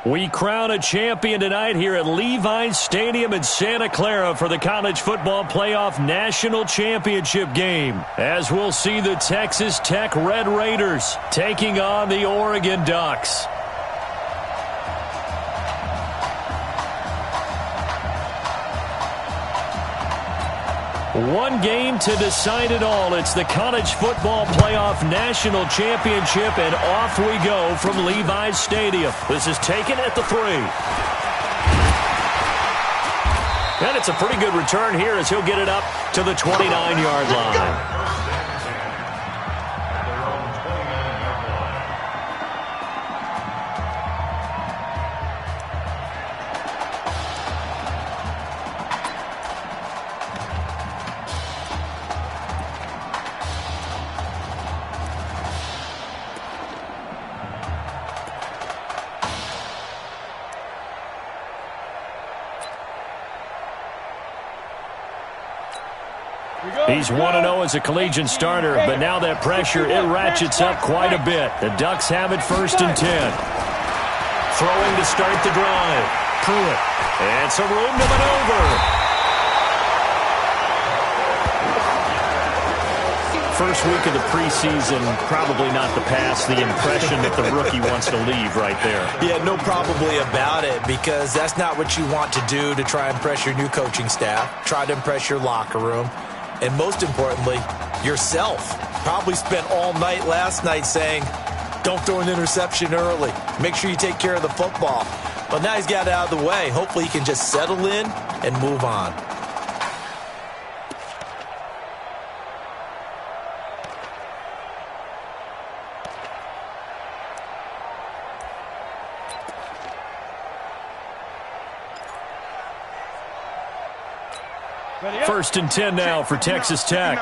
We crown a champion tonight here at Levi's Stadium in Santa Clara for the College Football Playoff National Championship game, as we'll see the Texas Tech Red Raiders taking on the Oregon Ducks. One game to decide it all. It's the College Football Playoff National Championship, and off we go from Levi's Stadium. This is taken at the 3. And it's a pretty good return here as he'll get it up to the 29-yard line. He's 1-0 as a collegiate starter, but now that pressure, it ratchets up quite a bit. The Ducks have it 1st and 10. Throwing to start the drive. Pruitt. And some room to maneuver. First week of the preseason, probably not the pass, the impression that the rookie wants to leave right there. Yeah, no probably about it, because that's not what you want to do to try and impress your new coaching staff. Try to impress your locker room. And most importantly, yourself. Probably spent all night last night saying, don't throw an interception early. Make sure you take care of the football. But now he's got it out of the way. Hopefully he can just settle in and move on. First and 10 now for Texas Tech.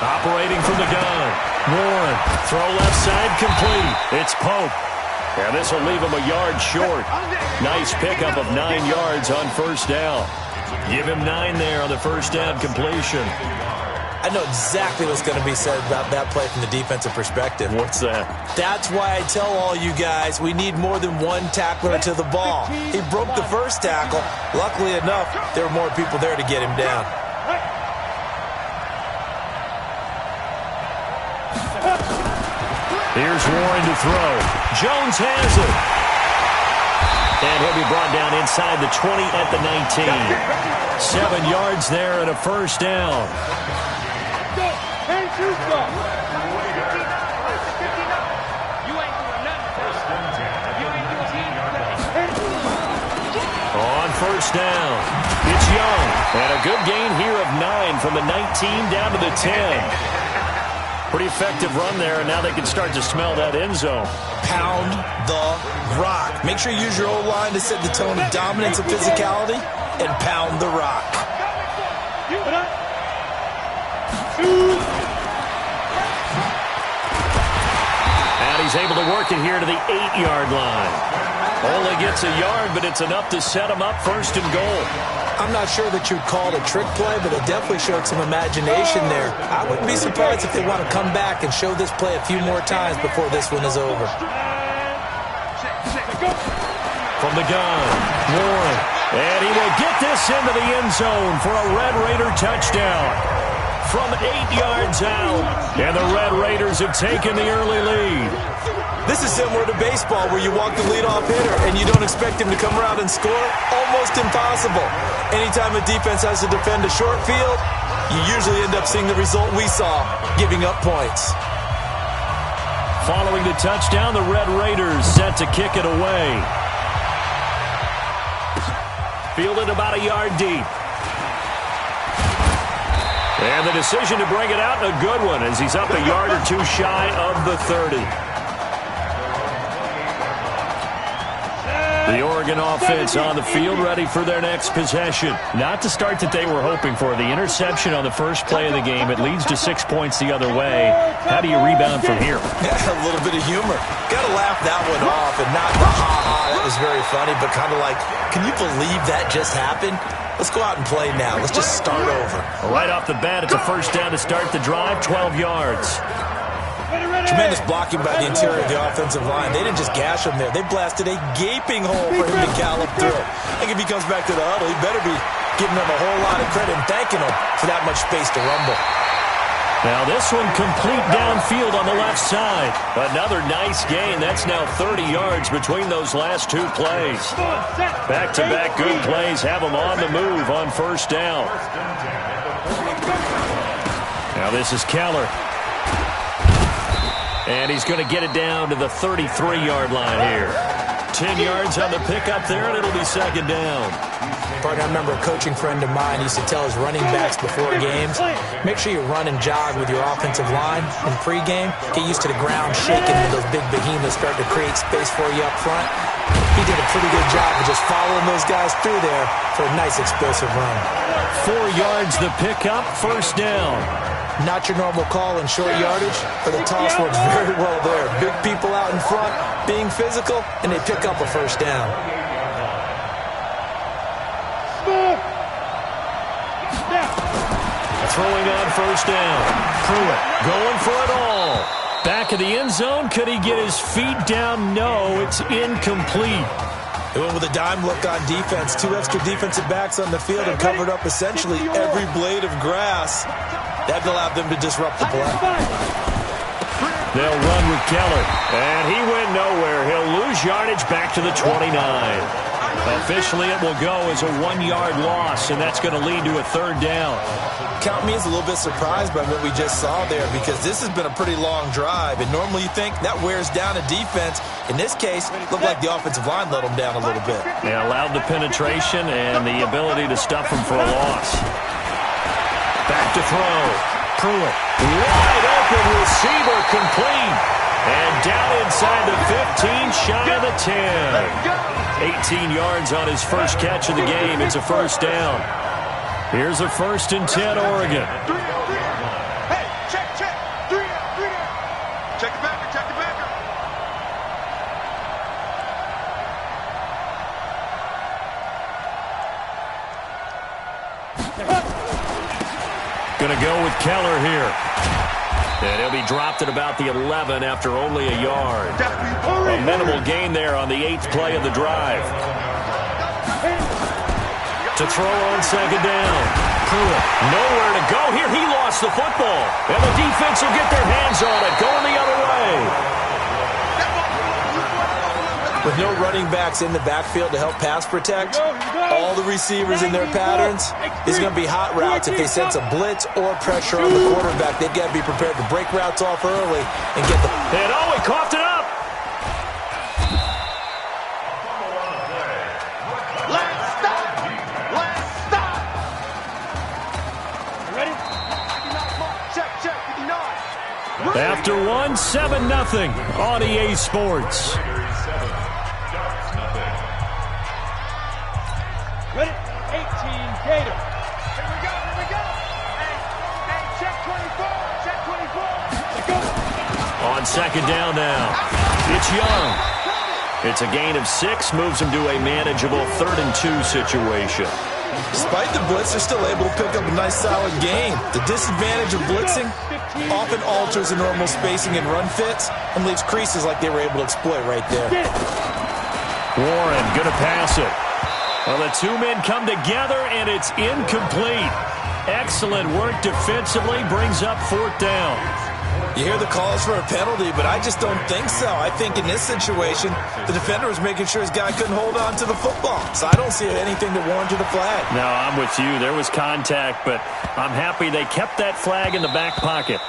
Operating from the gun. Warren. Throw left side complete. It's Pope. And this will leave him a yard short. Nice pickup of 9 yards on first down. Give him 9 there on the first down completion. I know exactly what's going to be said about that play from the defensive perspective. What's that? That's why I tell all you guys we need more than one tackler to the ball. He broke the first tackle. Luckily enough, there were more people there to get him down. Here's Warren to throw. Jones has it. And he'll be brought down inside the 20 at the 19. 7 yards there and a first down. On first down, it's Young. And a good gain here of 9 from the 19 down to the 10. Pretty effective run there, and now they can start to smell that end zone. Pound the rock. Make sure you use your O-line to set the tone of dominance and physicality, and pound the rock. And he's able to work it here to the 8-yard line. Only gets a yard, but it's enough to set him up 1st and goal. I'm not sure that you'd call it a trick play, but it definitely showed some imagination there. I wouldn't be surprised if they want to come back and show this play a few more times before this one is over. From the gun, Warren. And he will get this into the end zone for a Red Raider touchdown. From 8 yards out, and the Red Raiders have taken the early lead. This is similar to baseball where you walk the leadoff hitter and you don't expect him to come around and score. Almost impossible. Anytime a defense has to defend a short field, you usually end up seeing the result we saw, giving up points. Following the touchdown, the Red Raiders set to kick it away. Fielded about a yard deep. And the decision to bring it out, a good one, as he's up a yard or two shy of the 30. The Oregon offense on the field, ready for their next possession. Not the start that they were hoping for. The interception on the first play of the game, it leads to 6 points the other way. How do you rebound from here? A little bit of humor. Got to laugh that one off, and not the ha-ha. That was very funny, but kind of like, can you believe that just happened? Let's go out and play now. Let's just start over. Right off the bat, it's a first down to start the drive, 12 yards. Tremendous blocking by the interior of the offensive line. They didn't just gash him there. They blasted a gaping hole for him to gallop through. I think if he comes back to the huddle, he better be giving them a whole lot of credit and thanking them for that much space to rumble. Now this one complete downfield on the left side. Another nice gain. That's now 30 yards between those last two plays. Back-to-back good plays have them on the move on first down. Now this is Keller. And he's going to get it down to the 33-yard line here. 10 yards on the pickup there, and it'll be second down. Partner, I remember a coaching friend of mine used to tell his running backs before games, make sure you run and jog with your offensive line in pregame. Get used to the ground shaking when those big behemoths start to create space for you up front. He did a pretty good job of just following those guys through there for a nice explosive run. 4 yards the pickup, first down. Not your normal call in short yardage, but the toss works very well there. Big people out in front, being physical, and they pick up a first down. Throwing on first down. Pruitt going for it all. Back of the end zone. Could he get his feet down? No, it's incomplete. They went with a dime look on defense. 2 extra defensive backs on the field and covered up essentially every blade of grass. That allowed them to disrupt the play. They'll run with Keller. And he went nowhere. He'll lose yardage back to the 29. Officially, it will go as a 1-yard loss, and that's going to lead to a third down. Count me as a little bit surprised by what we just saw there, because this has been a pretty long drive, and normally you think that wears down a defense. In this case, it looked like the offensive line let them down a little bit. They allowed the penetration and the ability to stuff them for a loss. Back to throw. Pruitt. Wide open receiver complete. And down inside the 15, shy of the 10. 18 yards on his first catch of the game. It's a first down. Here's a 1st and 10, Oregon. Hey, check. 3 down. Check the backer. Going to go with Keller here. And he'll be dropped at about the 11 after only a yard. A minimal gain there on the 8th play of the drive. To throw on second down. Pruitt, nowhere to go here. He lost the football. And the defense will get their hands on it, going the other way. With no running backs in the backfield to help pass protect, all the receivers in their patterns, it's going to be hot routes. If they sense a blitz or pressure on the quarterback, they've got to be prepared to break routes off early and get the... And he coughed it up. Let's stop. Ready? Check. 59. After one, 7-0 on EA Sports. Ready? 18, Gator. Here we go. Hey, check 24. Go. On second down now. It's Young. It's a gain of 6, moves him to a manageable 3rd and 2 situation. Despite the blitz, they're still able to pick up a nice solid gain. The disadvantage of blitzing often alters the normal spacing and run fits and leaves creases like they were able to exploit right there. Warren going to pass it. Well, the 2 men come together, and it's incomplete. Excellent work defensively, brings up 4th down. You hear the calls for a penalty, but I just don't think so. I think in this situation, the defender was making sure his guy couldn't hold on to the football. So I don't see anything that warranted a flag. No, I'm with you. There was contact, but I'm happy they kept that flag in the back pocket.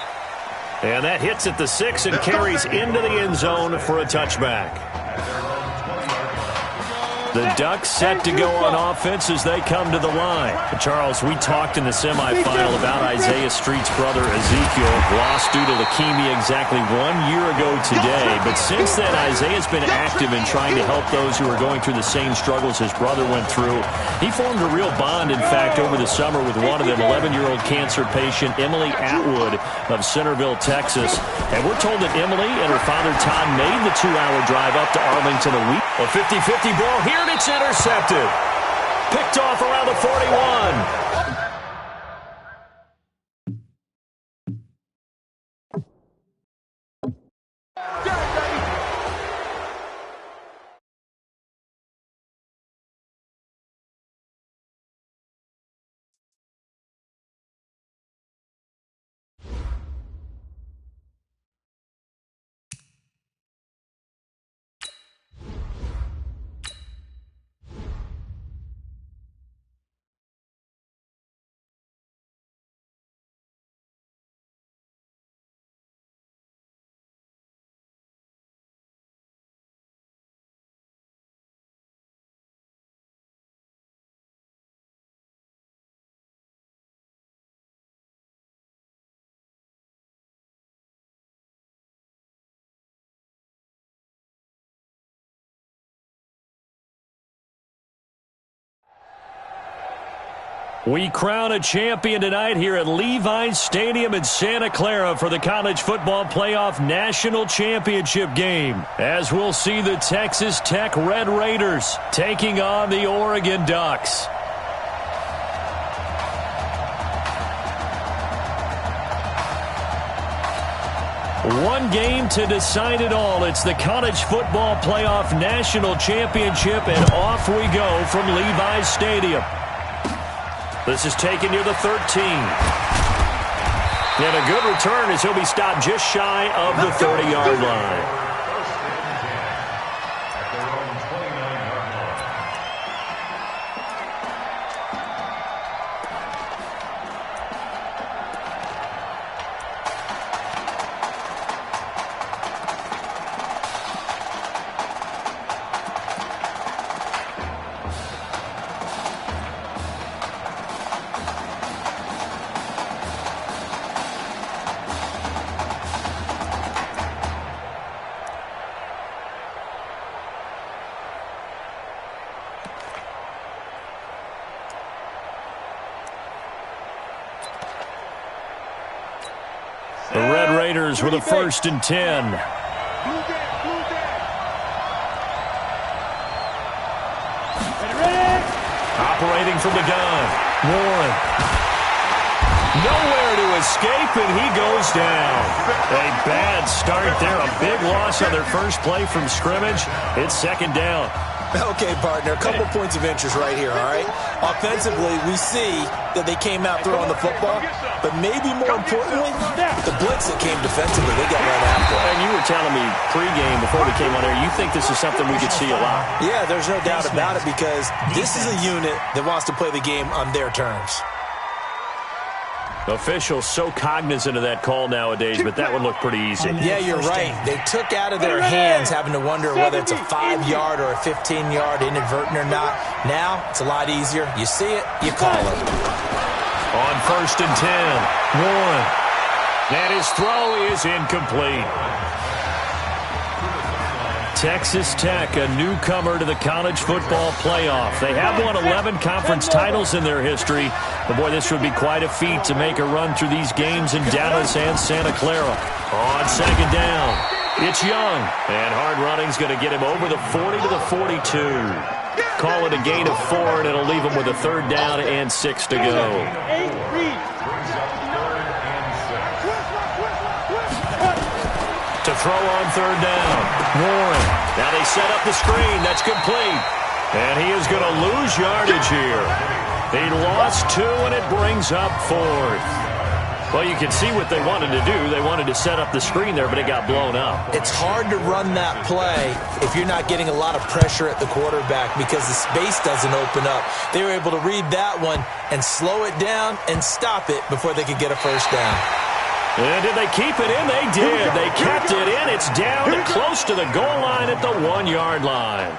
And that hits at the 6 and carries into the end zone for a touchback. The Ducks set to go on offense as they come to the line. Charles, we talked in the semifinal about Isaiah Street's brother Ezekiel, lost due to leukemia exactly 1 year ago today. But since then, Isaiah's been active in trying to help those who are going through the same struggles his brother went through. He formed a real bond, in fact, over the summer with one of them, 11-year-old cancer patient Emily Atwood of Centerville, Texas. And we're told that Emily and her father Todd made the 2-hour drive up to Arlington a week. A 50-50 ball here. It's intercepted. Picked off around the 41. We crown a champion tonight here at Levi's Stadium in Santa Clara for the College Football Playoff National Championship game, as we'll see the Texas Tech Red Raiders taking on the Oregon Ducks. One game to decide it all. It's the College Football Playoff National Championship, and off we go from Levi's Stadium. This is taken near the 13. And a good return as he'll be stopped just shy of the 30-yard line. The Red Raiders with a 1st and 10. Operating from the gun. Warren. Nowhere to escape, and he goes down. A bad start there. A big loss on their first play from scrimmage. It's 2nd down. Okay, partner, a couple points of interest right here, all right? Offensively, we see that they came out throwing the football, but maybe more importantly, the blitz that came defensively, they got right after it. And you were telling me pregame before we came on air, you think this is something we could see a lot. Yeah, there's no doubt about it because this is a unit that wants to play the game on their terms. Officials so cognizant of that call nowadays, but that one looked pretty easy. Yeah, you're right. They took out of their hands having to wonder whether it's a 5-yard or a 15-yard inadvertent or not. Now, it's a lot easier. You see it, you call it. On 1st and 10, Warren. And his throw is incomplete. Texas Tech, a newcomer to the college football playoff. They have won 11 conference titles in their history. But, boy, this would be quite a feat to make a run through these games in Dallas and Santa Clara. On 2nd down, it's Young. And hard running's going to get him over the 40 to the 42. Call it a gain of 4, and it'll leave him with a 3rd down and 6 to go. To throw on 3rd down. Warren. Now they set up the screen. That's complete. And he is going to lose yardage here. He lost 2, and it brings up 4th. Well, you can see what they wanted to do. They wanted to set up the screen there, but it got blown up. It's hard to run that play if you're not getting a lot of pressure at the quarterback because the space doesn't open up. They were able to read that one and slow it down and stop it before they could get a 1st down. And did they keep it in? They did. They kept it in. It's down and close to the goal line at the 1-yard line.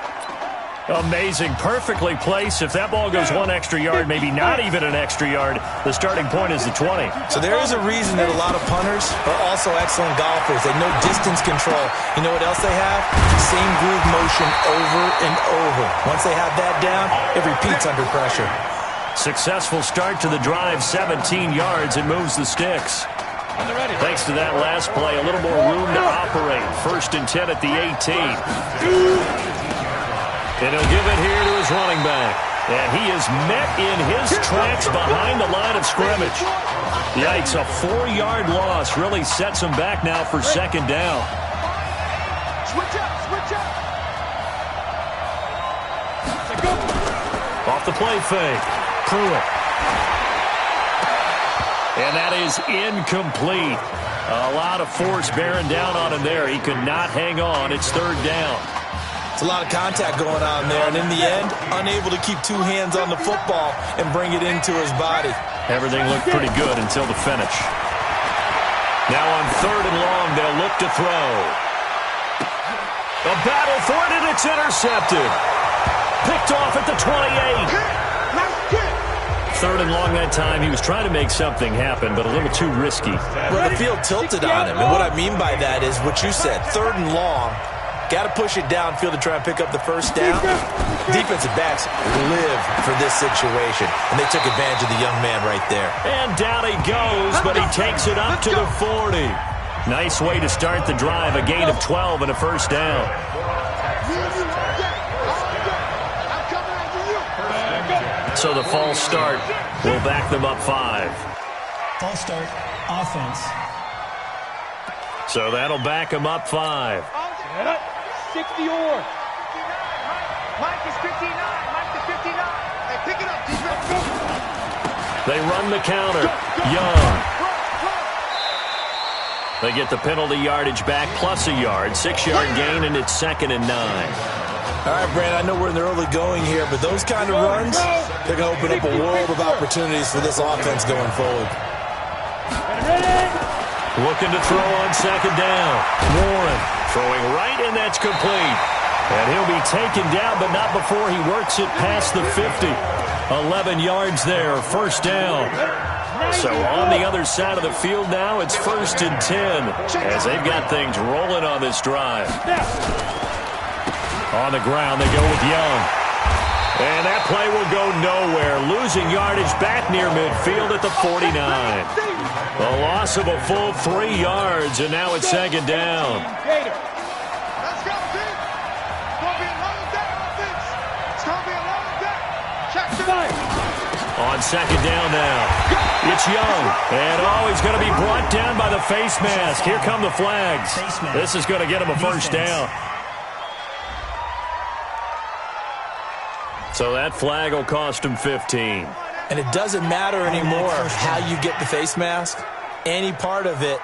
Amazing. Perfectly placed. If that ball goes 1 extra yard, maybe not even an extra yard, the starting point is the 20. So there is a reason that a lot of punters are also excellent golfers. They know distance control. You know what else they have? Same groove motion over and over. Once they have that down, it repeats under pressure. Successful start to the drive, 17 yards, and moves the sticks. Thanks to that last play, a little more room to operate. 1st and 10 at the 18. And he'll give it here to his running back. And he is met in his tracks behind the line of scrimmage. Yikes, a 4-yard loss really sets him back now for 2nd down. Switch up. Off the play fake. Pruitt. And that is incomplete. A lot of force bearing down on him there. He could not hang on. It's 3rd down. It's a lot of contact going on there. And in the end, unable to keep 2 hands on the football and bring it into his body. Everything looked pretty good until the finish. Now on 3rd and long, they'll look to throw. A battle for it, and it's intercepted. Picked off at the 28. 3rd and long that time. He was trying to make something happen, but a little too risky. Well, the field tilted on him, and what I mean by that is what you said, 3rd and long. Got to push it downfield to try and pick up the first down. Defensive backs live for this situation, and they took advantage of the young man right there. And down he goes, but he takes it up to the 40. Nice way to start the drive, a gain of 12 and a first down. So the false start will back them up 5. False start, offense. So that'll back them up 5. 60 or. Mike is 59. Mike is 59. Hey, pick it up, defense. They run the counter. Young. They get the penalty yardage back plus a yard. 6-yard gain, and it's 2nd and 9. All right, Brandon, I know we're in the early going here, but those kind of runs, they're going to open up a world of opportunities for this offense going forward. Looking to throw on 2nd down. Warren throwing right, and that's complete. And he'll be taken down, but not before he works it past the 50. 11 yards there, first down. So on the other side of the field now, it's 1st and 10 as they've got things rolling on this drive. On the ground, they go with Young. And that play will go nowhere. Losing yardage back near midfield at the 49. A loss of a full 3 yards, and now it's 2nd down. Let's go, team. It's going to be another day on this. It's going to be another day. Check tonight. On 2nd down now. It's Young. And he's going to be brought down by the face mask. Here come the flags. This is going to get him a first down. So that flag will cost him 15. And it doesn't matter anymore how you get the face mask. Any part of it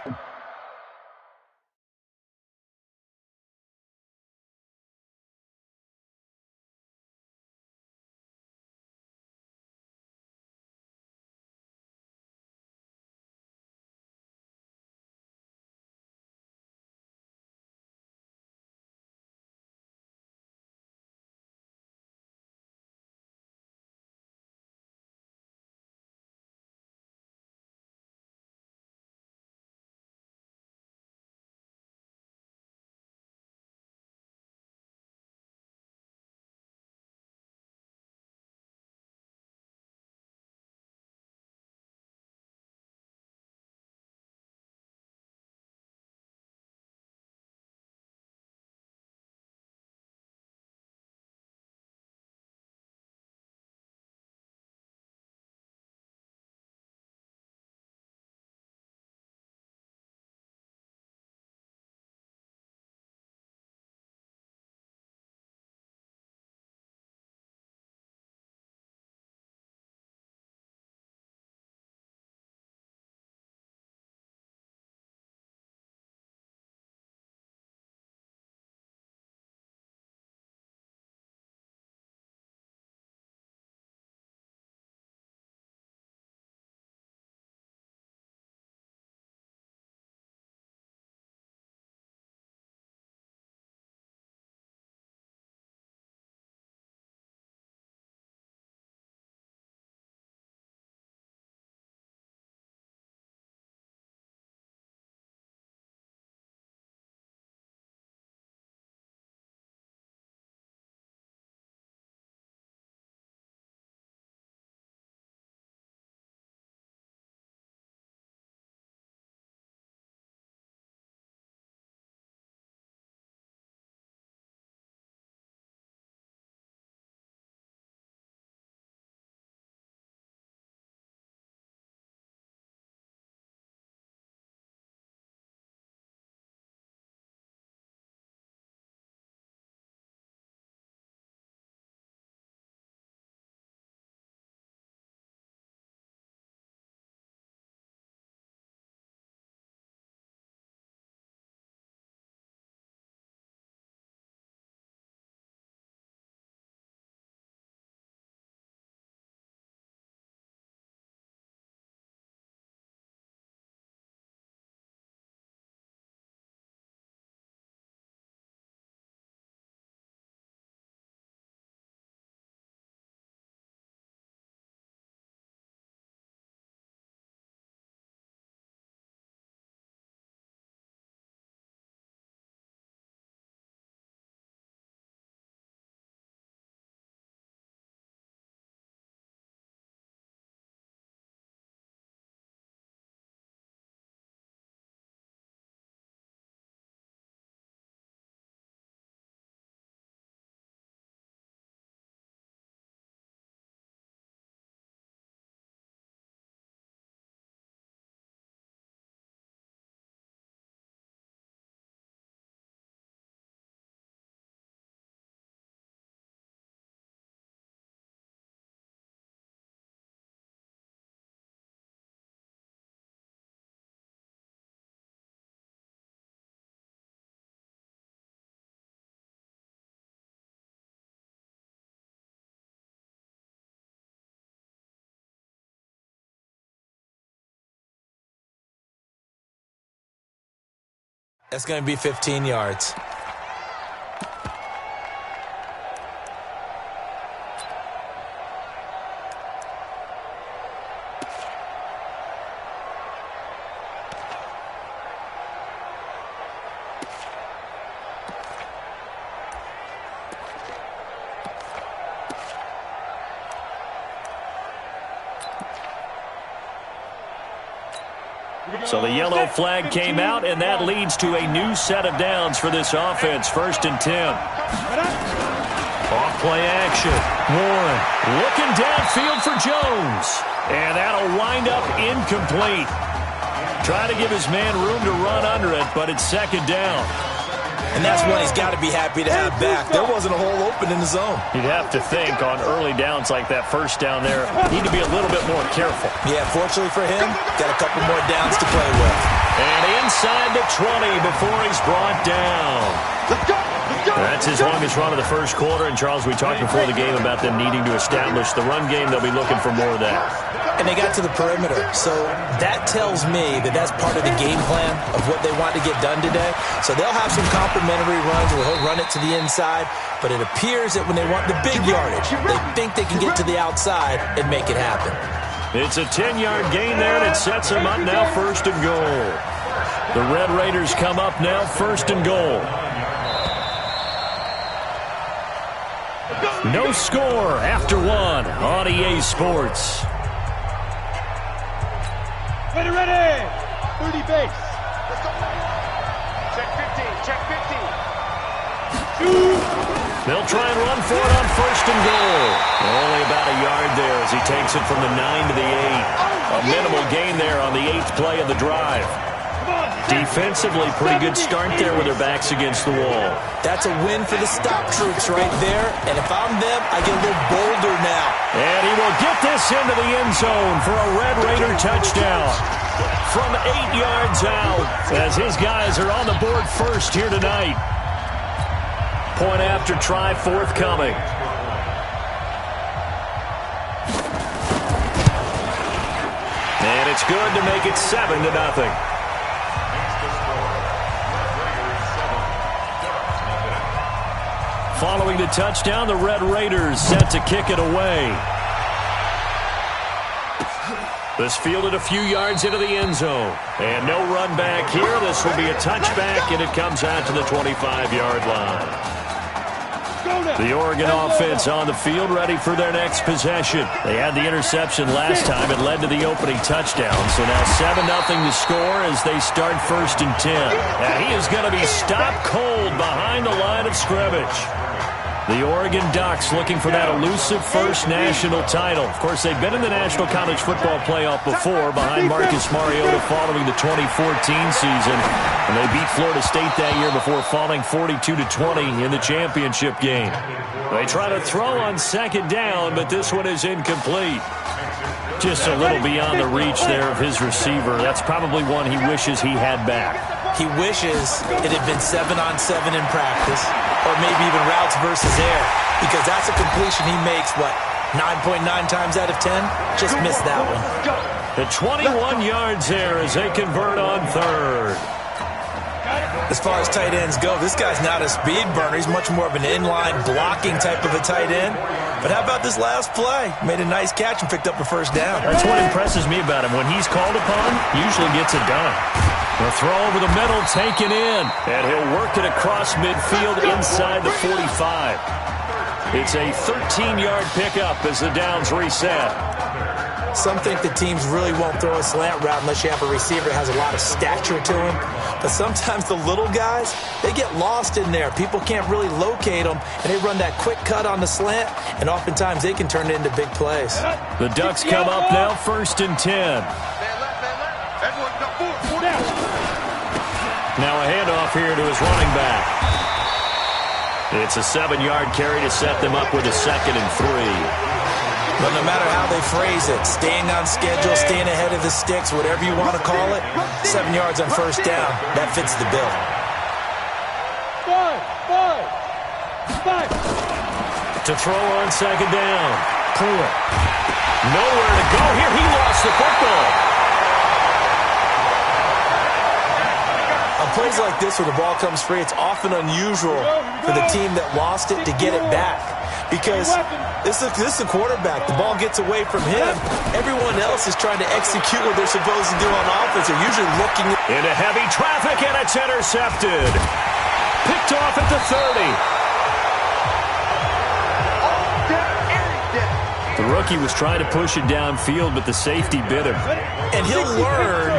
That's going to be 15 yards. So the yellow flag came out, and that leads to a new set of downs for this offense. 1st and 10. Off play action. Warren looking downfield for Jones. And that'll wind up incomplete. Try to give his man room to run under it, but it's 2nd down. And that's one he's got to be happy to have back. There wasn't a hole open in the zone. You'd have to think on early downs like that 1st down there, need to be a little bit more careful. Yeah, fortunately for him, got a couple more downs to play with. And inside the 20 before he's brought down. Let's go. Let's go. That's his longest run of the 1st quarter. And, Charles, we talked before the game about them needing to establish the run game. They'll be looking for more of that. And they got to the perimeter. So that tells me that that's part of the game plan of what they want to get done today. So they'll have some complimentary runs where he'll run it to the inside. But it appears that when they want the big yardage, they think they can get to the outside and make it happen. It's a 10-yard gain there, and it sets them up now 1st and goal. The Red Raiders come up now 1st and goal. No score after 1 on EA Sports. Ready. 30 base. Let's go. Check 15. Check 15. They'll try and run for it on 1st and goal. Only about a yard there as he takes it from the 9 to the 8. A minimal gain there on the 8th play of the drive. Defensively, pretty good start there with their backs against the wall. That's a win for the stop troops right there. And if I'm them, I get a little bolder now. And he will get this into the end zone for a Red Raider touchdown. From 8 yards out, as his guys are on the board first here tonight. Point after try forthcoming. And it's good to make it 7-0. Following the touchdown, the Red Raiders set to kick it away. This fielded a few yards into the end zone. And no run back here. This will be a touchback, and it comes out to the 25-yard line. The Oregon offense on the field ready for their next possession. They had the interception last time. It led to the opening touchdown. So now 7-0 to score as they start 1st and 10. Now he is going to be stopped cold behind the line of scrimmage. The Oregon Ducks looking for that elusive first national title. Of course, they've been in the National College Football Playoff before behind Marcus Mariota following the 2014 season. And they beat Florida State that year before falling 42-20 in the championship game. They try to throw on 2nd down, but this one is incomplete. Just a little beyond the reach there of his receiver. That's probably one he wishes he had back. He wishes it had been 7-on-7 in practice, or maybe even routes versus air, because that's a completion he makes, 9.9 times out of 10? Just missed that one. The 21 yards there as they convert on 3rd. As far as tight ends go, this guy's not a speed burner. He's much more of an inline blocking type of a tight end. But how about this last play? Made a nice catch and picked up a 1st down. That's what impresses me about him. When he's called upon, usually gets it done. The throw over the middle, taken in. And he'll work it across midfield inside the 45. It's a 13-yard pickup as the downs reset. Some think the teams really won't throw a slant route unless you have a receiver that has a lot of stature to him. But sometimes the little guys, they get lost in there. People can't really locate them, and they run that quick cut on the slant, and oftentimes they can turn it into big plays. The Ducks come up now 1st and 10. Everyone go forward down. Now a handoff here to his running back. It's a 7-yard carry to set them up with a 2nd and 3. But no matter how they phrase it, staying on schedule, staying ahead of the sticks, whatever you want to call it, 7 yards on 1st down, that fits the bill. 5. To throw on 2nd down. Clear. Nowhere to go here. He lost the football. A play plays like this where the ball comes free, it's often unusual for the team that lost it to get it back. Because this is a quarterback. The ball gets away from him. Everyone else is trying to execute what they're supposed to do on offense. They're usually looking into heavy traffic, and it's intercepted. Picked off at the 30. The rookie was trying to push it downfield, but the safety bit him. And he'll learn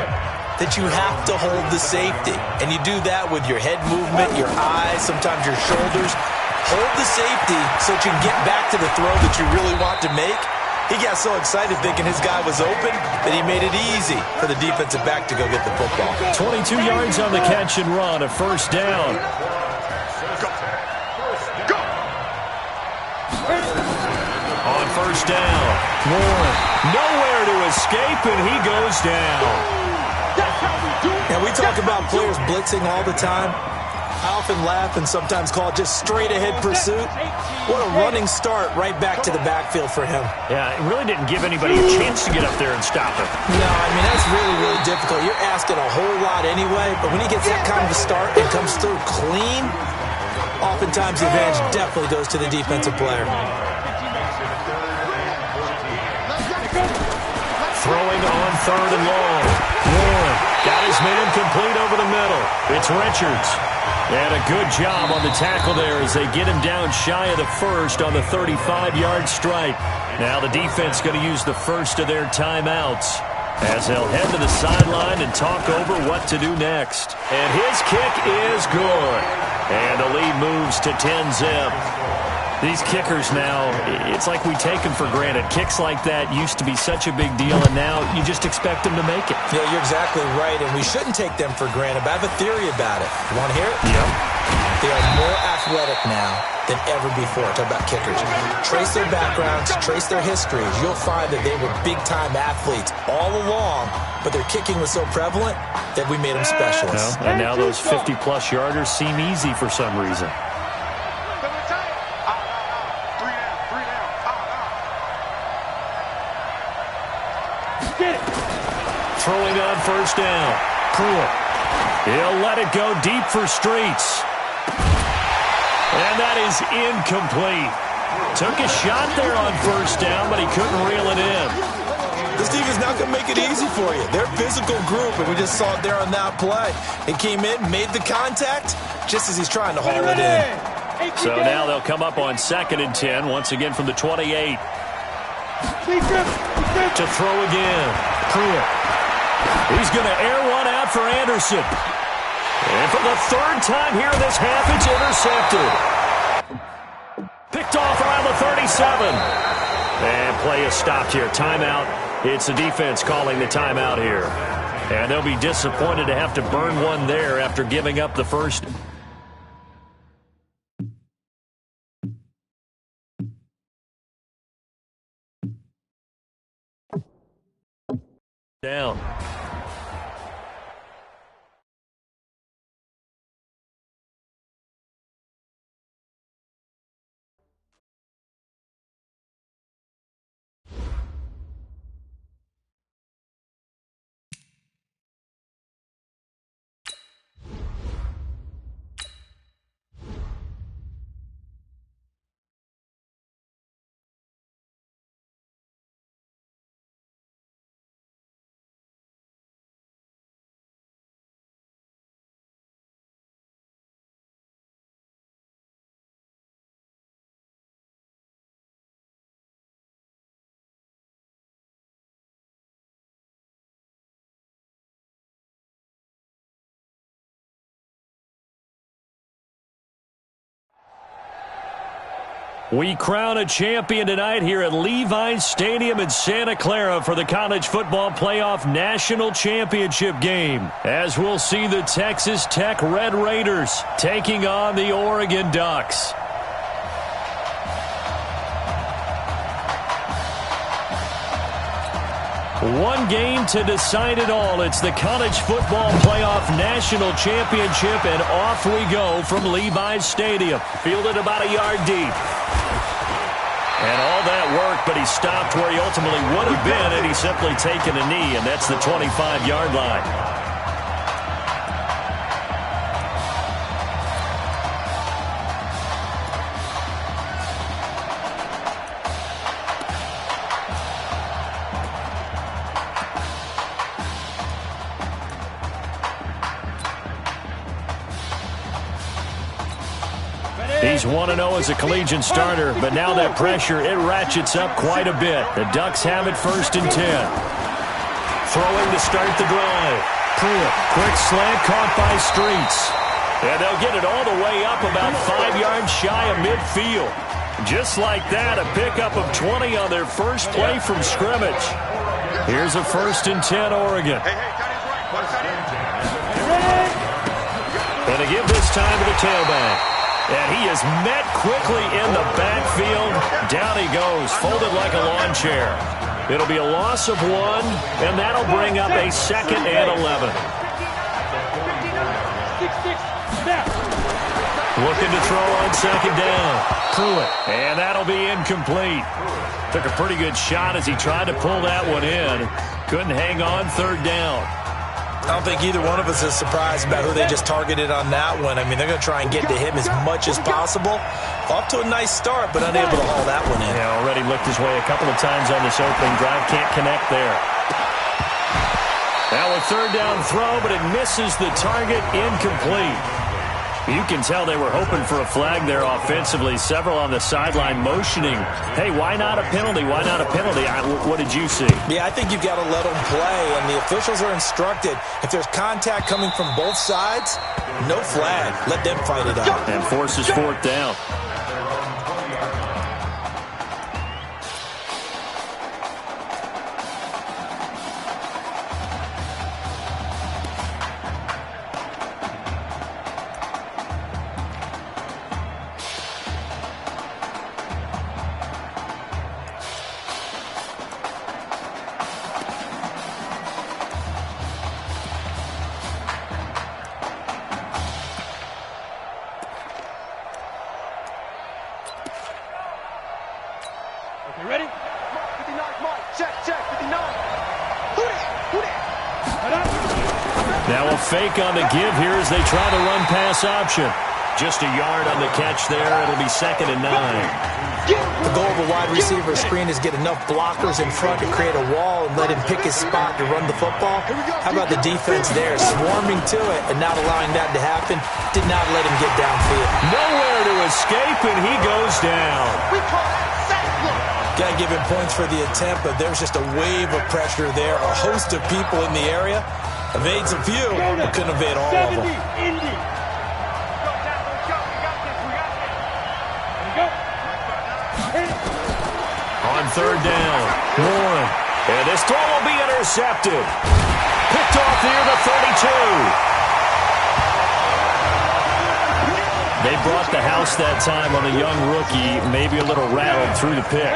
that you have to hold the safety. And you do that with your head movement, your eyes, sometimes your shoulders. Hold the safety so that you can get back to the throw that you really want to make. He got so excited thinking his guy was open that he made it easy for the defensive back to go get the football. 22 yards on the catch and run, a first down. On first down, Warren nowhere to escape, and he goes down. And we talk about players blitzing all the time. I often laugh and sometimes call it just straight-ahead pursuit. What a running start right back to the backfield for him. Yeah, it really didn't give anybody a chance to get up there and stop him. No, I mean, that's really, really difficult. You're asking a whole lot anyway, but when he gets that kind of a start and comes through clean, oftentimes the advantage definitely goes to the defensive player. Throwing on third and long. Warren got his man complete over the middle. It's Richards. And a good job on the tackle there as they get him down shy of the first on the 35-yard strike. Now the defense going to use the first of their timeouts as they'll head to the sideline and talk over what to do next. And his kick is good. And the lead moves to 10-zip. These kickers now, it's like we take them for granted. Kicks like that used to be such a big deal, and now you just expect them to make it. Yeah, you're exactly right, and we shouldn't take them for granted, but I have a theory about it. You want to hear it? Yep. They are more athletic now than ever before. Talk about kickers. Trace their backgrounds, trace their histories. You'll find that they were big-time athletes all along, but their kicking was so prevalent that we made them specialists. Well, and now those 50-plus yarders seem easy for some reason. Throwing on first down. Pruitt. He'll let it go deep for Streets. And that is incomplete. Took a shot there on first down, but he couldn't reel it in. This team is not going to make it easy for you. They're a physical group, and we just saw it there on that play. He came in, made the contact, just as he's trying to haul it in. So now they'll come up on 2nd and 10, once again from the 28. To throw again. Pruitt. He's going to air one out for Anderson. And for the third time here in this half, it's intercepted. Picked off around the 37. And play is stopped here. Timeout. It's the defense calling the timeout here. And they'll be disappointed to have to burn one there after giving up the first. Down. We crown a champion tonight here at Levi's Stadium in Santa Clara for the College Football Playoff National Championship game, as we'll see the Texas Tech Red Raiders taking on the Oregon Ducks. One game to decide it all. It's the College Football Playoff National Championship, and off we go from Levi's Stadium. Fielded about a yard deep. And all that work, but he stopped where he ultimately would have been, and he's simply taken a knee, and that's the 25-yard line. He's 1-0 as a collegiate starter, but now that pressure, it ratchets up quite a bit. The Ducks have it 1st and 10. Throwing to start the drive. Pruitt, quick slant caught by Streets. And they'll get it all the way up about 5 yards shy of midfield. Just like that, a pickup of 20 on their first play from scrimmage. Here's a 1st and 10 Oregon. And they give this time to the tailback. And he is met quickly in the backfield. Down he goes, folded like a lawn chair. It'll be a loss of 1, and that'll bring up a 2nd and 11. Looking to throw on 2nd down. Pruitt, and that'll be incomplete. Took a pretty good shot as he tried to pull that one in. Couldn't hang on 3rd down. I don't think either one of us is surprised about who they just targeted on that one. I mean, they're going to try and get to him as much as possible. Off to a nice start, but unable to haul that one in. Yeah, already looked his way a couple of times on this opening drive. Can't connect there. Now a 3rd down throw, but it misses the target. Incomplete. You can tell they were hoping for a flag there offensively. Several on the sideline motioning, hey, why not a penalty? Why not a penalty? What did you see? Yeah, I think you've got to let them play, and the officials are instructed. If there's contact coming from both sides, no flag. Let them fight it out. And forces 4th down. Okay, ready? 59, Mike. Check, 59. Who that? Now a fake on the give here as they try the run pass option. Just a yard on the catch there. It'll be 2nd and 9. The goal of a wide receiver screen is get enough blockers in front to create a wall and let him pick his spot to run the football. How about the defense there, swarming to it and not allowing that to happen? Did not let him get downfield. Nowhere to escape, and he goes down. We call that sack look. Got to give him points for the attempt, but there's just a wave of pressure there. A host of people in the area. Evades a few, but couldn't evade all of them. Indy. On 3rd down, Warren. And this throw will be intercepted. Picked off near the 32. They brought the house that time on a young rookie, maybe a little rattled through the pick.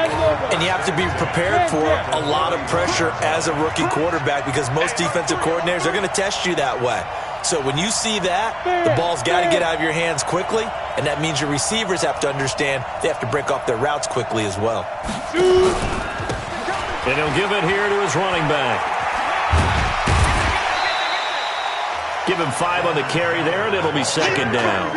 And you have to be prepared for a lot of pressure as a rookie quarterback because most defensive coordinators are going to test you that way. So when you see that, the ball's got to get out of your hands quickly, and that means your receivers have to understand they have to break off their routes quickly as well. And he'll give it here to his running back. Give him 5 on the carry there, and it'll be 2nd down.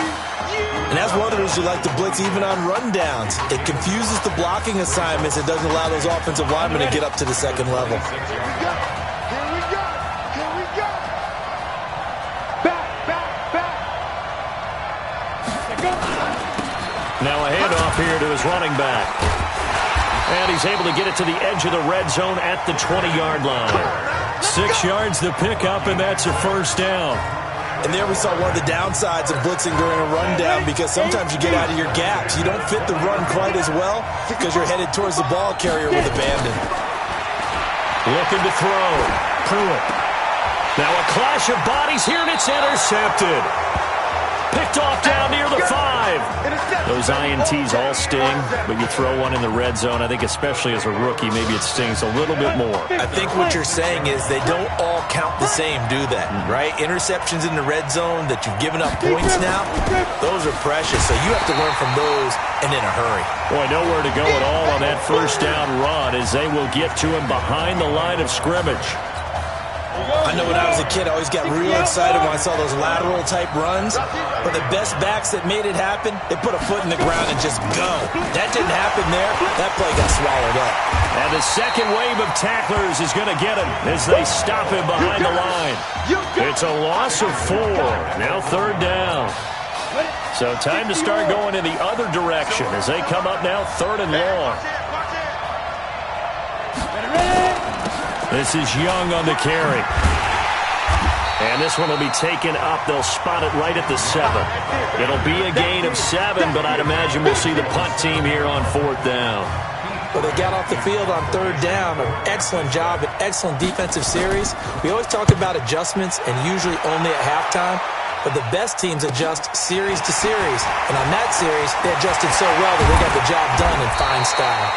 And that's one of the reasons you like to blitz even on rundowns. It confuses the blocking assignments. It doesn't allow those offensive linemen to get up to the 2nd level. Here we go. Back. Now a handoff here to his running back. And he's able to get it to the edge of the red zone at the 20-yard line. 6 yards the pickup, and that's a 1st down. And there we saw one of the downsides of blitzing during a rundown because sometimes you get out of your gaps. You don't fit the run quite as well because you're headed towards the ball carrier with abandon. Looking to throw. Pruitt. Now a clash of bodies here, and it's intercepted. Picked off down near the 5. Those INTs all sting, but you throw one in the red zone, I think especially as a rookie, maybe it stings a little bit more. I think what you're saying is they don't all count the same, do they? Right? Interceptions in the red zone that you've given up points now, those are precious, so you have to learn from those and in a hurry. Boy, nowhere to go at all on that 1st down run as they will get to him behind the line of scrimmage. I know when I was a kid, I always got real excited when I saw those lateral-type runs. But the best backs that made it happen, they put a foot in the ground and just go. That didn't happen there. That play got swallowed up. And the second wave of tacklers is going to get him as they stop him behind the line. It's a loss of 4. Now 3rd down. So time to start going in the other direction as they come up now 3rd and long. This is Young on the carry. And this one will be taken up. They'll spot it right at the 7. It'll be a gain of 7, but I'd imagine we'll see the punt team here on 4th down. Well, they got off the field on 3rd down. An excellent job, an excellent defensive series. We always talk about adjustments and usually only at halftime, but the best teams adjust series to series. And on that series, they adjusted so well that they got the job done in fine style.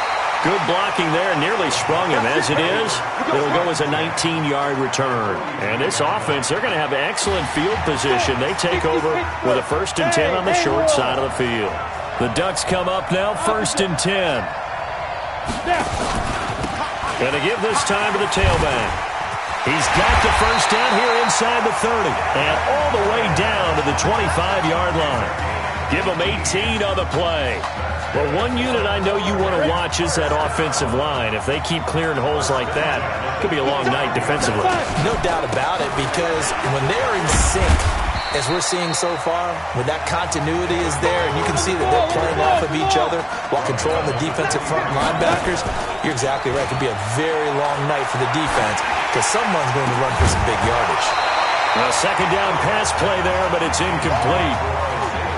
Good blocking there, nearly sprung him. As it is, it'll go as a 19-yard return. And this offense, they're going to have excellent field position. They take over with a 1st and 10 on the short side of the field. The Ducks come up now 1st and 10. Going to give this time to the tailback. He's got the 1st down here inside the 30. And all the way down to the 25-yard line. Give them 18 on the play. Well, one unit I know you want to watch is that offensive line. If they keep clearing holes like that, it could be a long night defensively. No doubt about it, because when they're in sync, as we're seeing so far, when that continuity is there, and you can see that they're playing off of each other while controlling the defensive front linebackers, you're exactly right. It could be a very long night for the defense because someone's going to run for some big yardage. A 2nd down pass play there, but it's incomplete.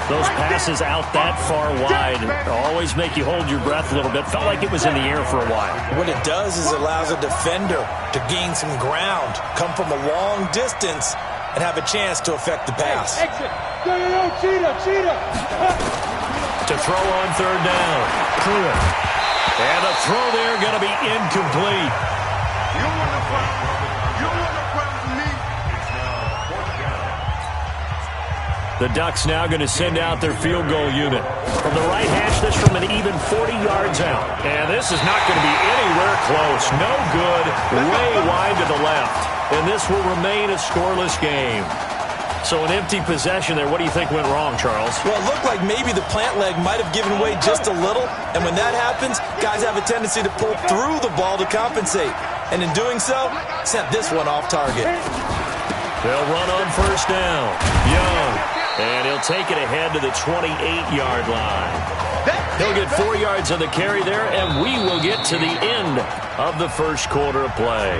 Those passes out that far wide always make you hold your breath a little bit. Felt like it was in the air for a while. What it does is it allows a defender to gain some ground, come from a long distance, and have a chance to affect the pass. To throw on 3rd down. Clear. And the throw there going to be incomplete. You want to me? The Ducks now going to send out their field goal unit. From the right hash, this from an even 40 yards out. And this is not going to be anywhere close. No good. Way wide to the left. And this will remain a scoreless game. So an empty possession there. What do you think went wrong, Charles? Well, it looked like maybe the plant leg might have given way just a little. And when that happens, guys have a tendency to pull through the ball to compensate. And in doing so, sent this one off target. They'll run on 1st down. Young. And he'll take it ahead to the 28-yard line. He'll get 4 yards on the carry there, and we will get to the end of the 1st quarter of play.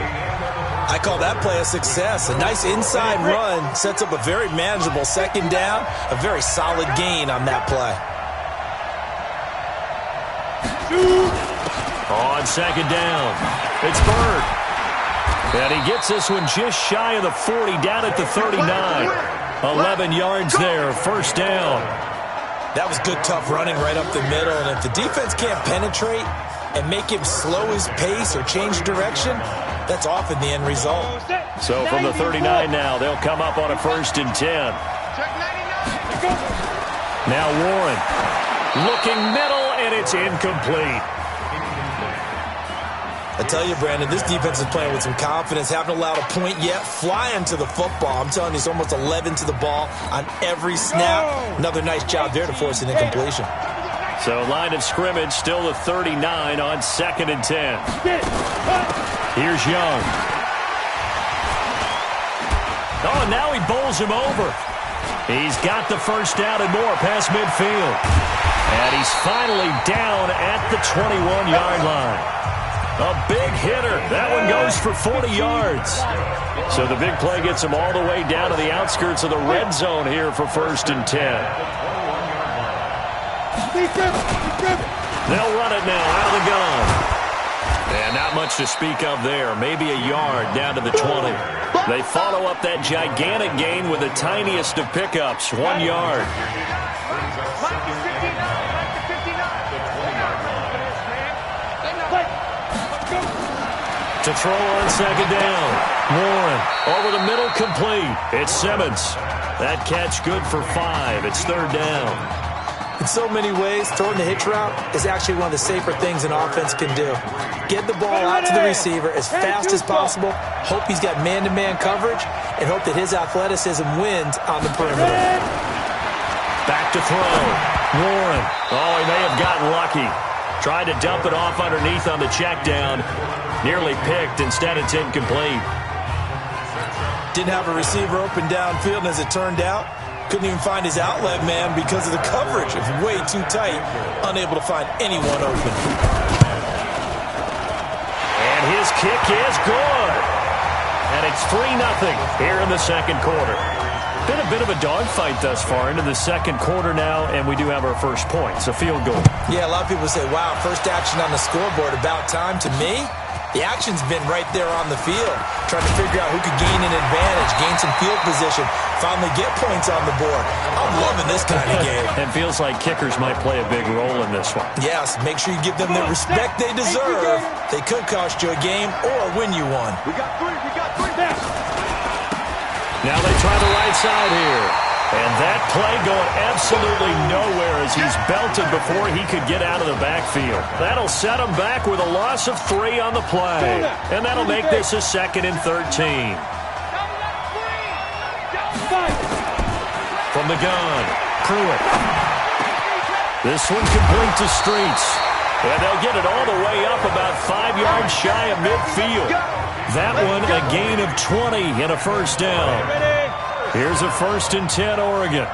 I call that play a success. A nice inside run sets up a very manageable 2nd down, a very solid gain on that play. On 2nd down, it's Bird. And he gets this one just shy of the 40, down at the 39. 11 yards there, 1st down. That was good, tough running right up the middle. And if the defense can't penetrate and make him slow his pace or change direction, that's often the end result. So from the 39 now, they'll come up on a 1st and 10. Now Warren looking middle, and it's incomplete. I tell you, Brandon, this defense is playing with some confidence. Haven't allowed a point yet. Flying to the football. I'm telling you, it's almost 11 to the ball on every snap. Another nice job there to force an incompletion. So line of scrimmage still the 39 on 2nd and 10. Here's Young. Oh, and now he bowls him over. He's got the 1st down and more past midfield. And he's finally down at the 21-yard line. A big hitter. That one goes for 40 yards. So the big play gets him all the way down to the outskirts of the red zone here for 1st and 10. They'll run it now out of the gun. And not much to speak of there. Maybe a yard down to the 20. They follow up that gigantic gain with the tiniest of pickups, 1 yard. To throw on 2nd down. Warren over the middle, complete. It's Simmons. That catch good for 5. It's 3rd down. In so many ways, throwing the hitch route is actually one of the safer things an offense can do. Get the ball out to the receiver as fast as possible, hope he's got man-to-man coverage, and hope that his athleticism wins on the perimeter. Back to throw. Warren. Oh, he may have gotten lucky. Tried to dump it off underneath on the check down. Nearly picked. Instead, it's incomplete. Didn't have a receiver open downfield, and as it turned out, Couldn't even find his outlet man because of the coverage. It's way too tight, unable to find anyone open. And his kick is good. And it's 3-0 here in the second quarter. Been a bit of a dogfight thus far into the second quarter now, and we do have our first points, a field goal. Yeah, a lot of people say, wow, first action on the scoreboard, about time. To me, the action's been right there on the field, trying to figure out who could gain an advantage, gain some field position, finally get points on the board. I'm loving this kind of game. It feels like kickers might play a big role in this one. Yes, make sure you give them the respect they deserve. They could cost you a game or win you one. We got three next. Now they try the right side here. And that play going absolutely nowhere as he's belted before he could get out of the backfield. That'll set him back with a loss of 3 on the play. And that'll make this a 2nd and 13. From the gun, Pruitt. This one complete to Streets. And they'll get it all the way up about 5 yards shy of midfield. That one a gain of 20 and a first down. Here's a 1st and 10, Oregon.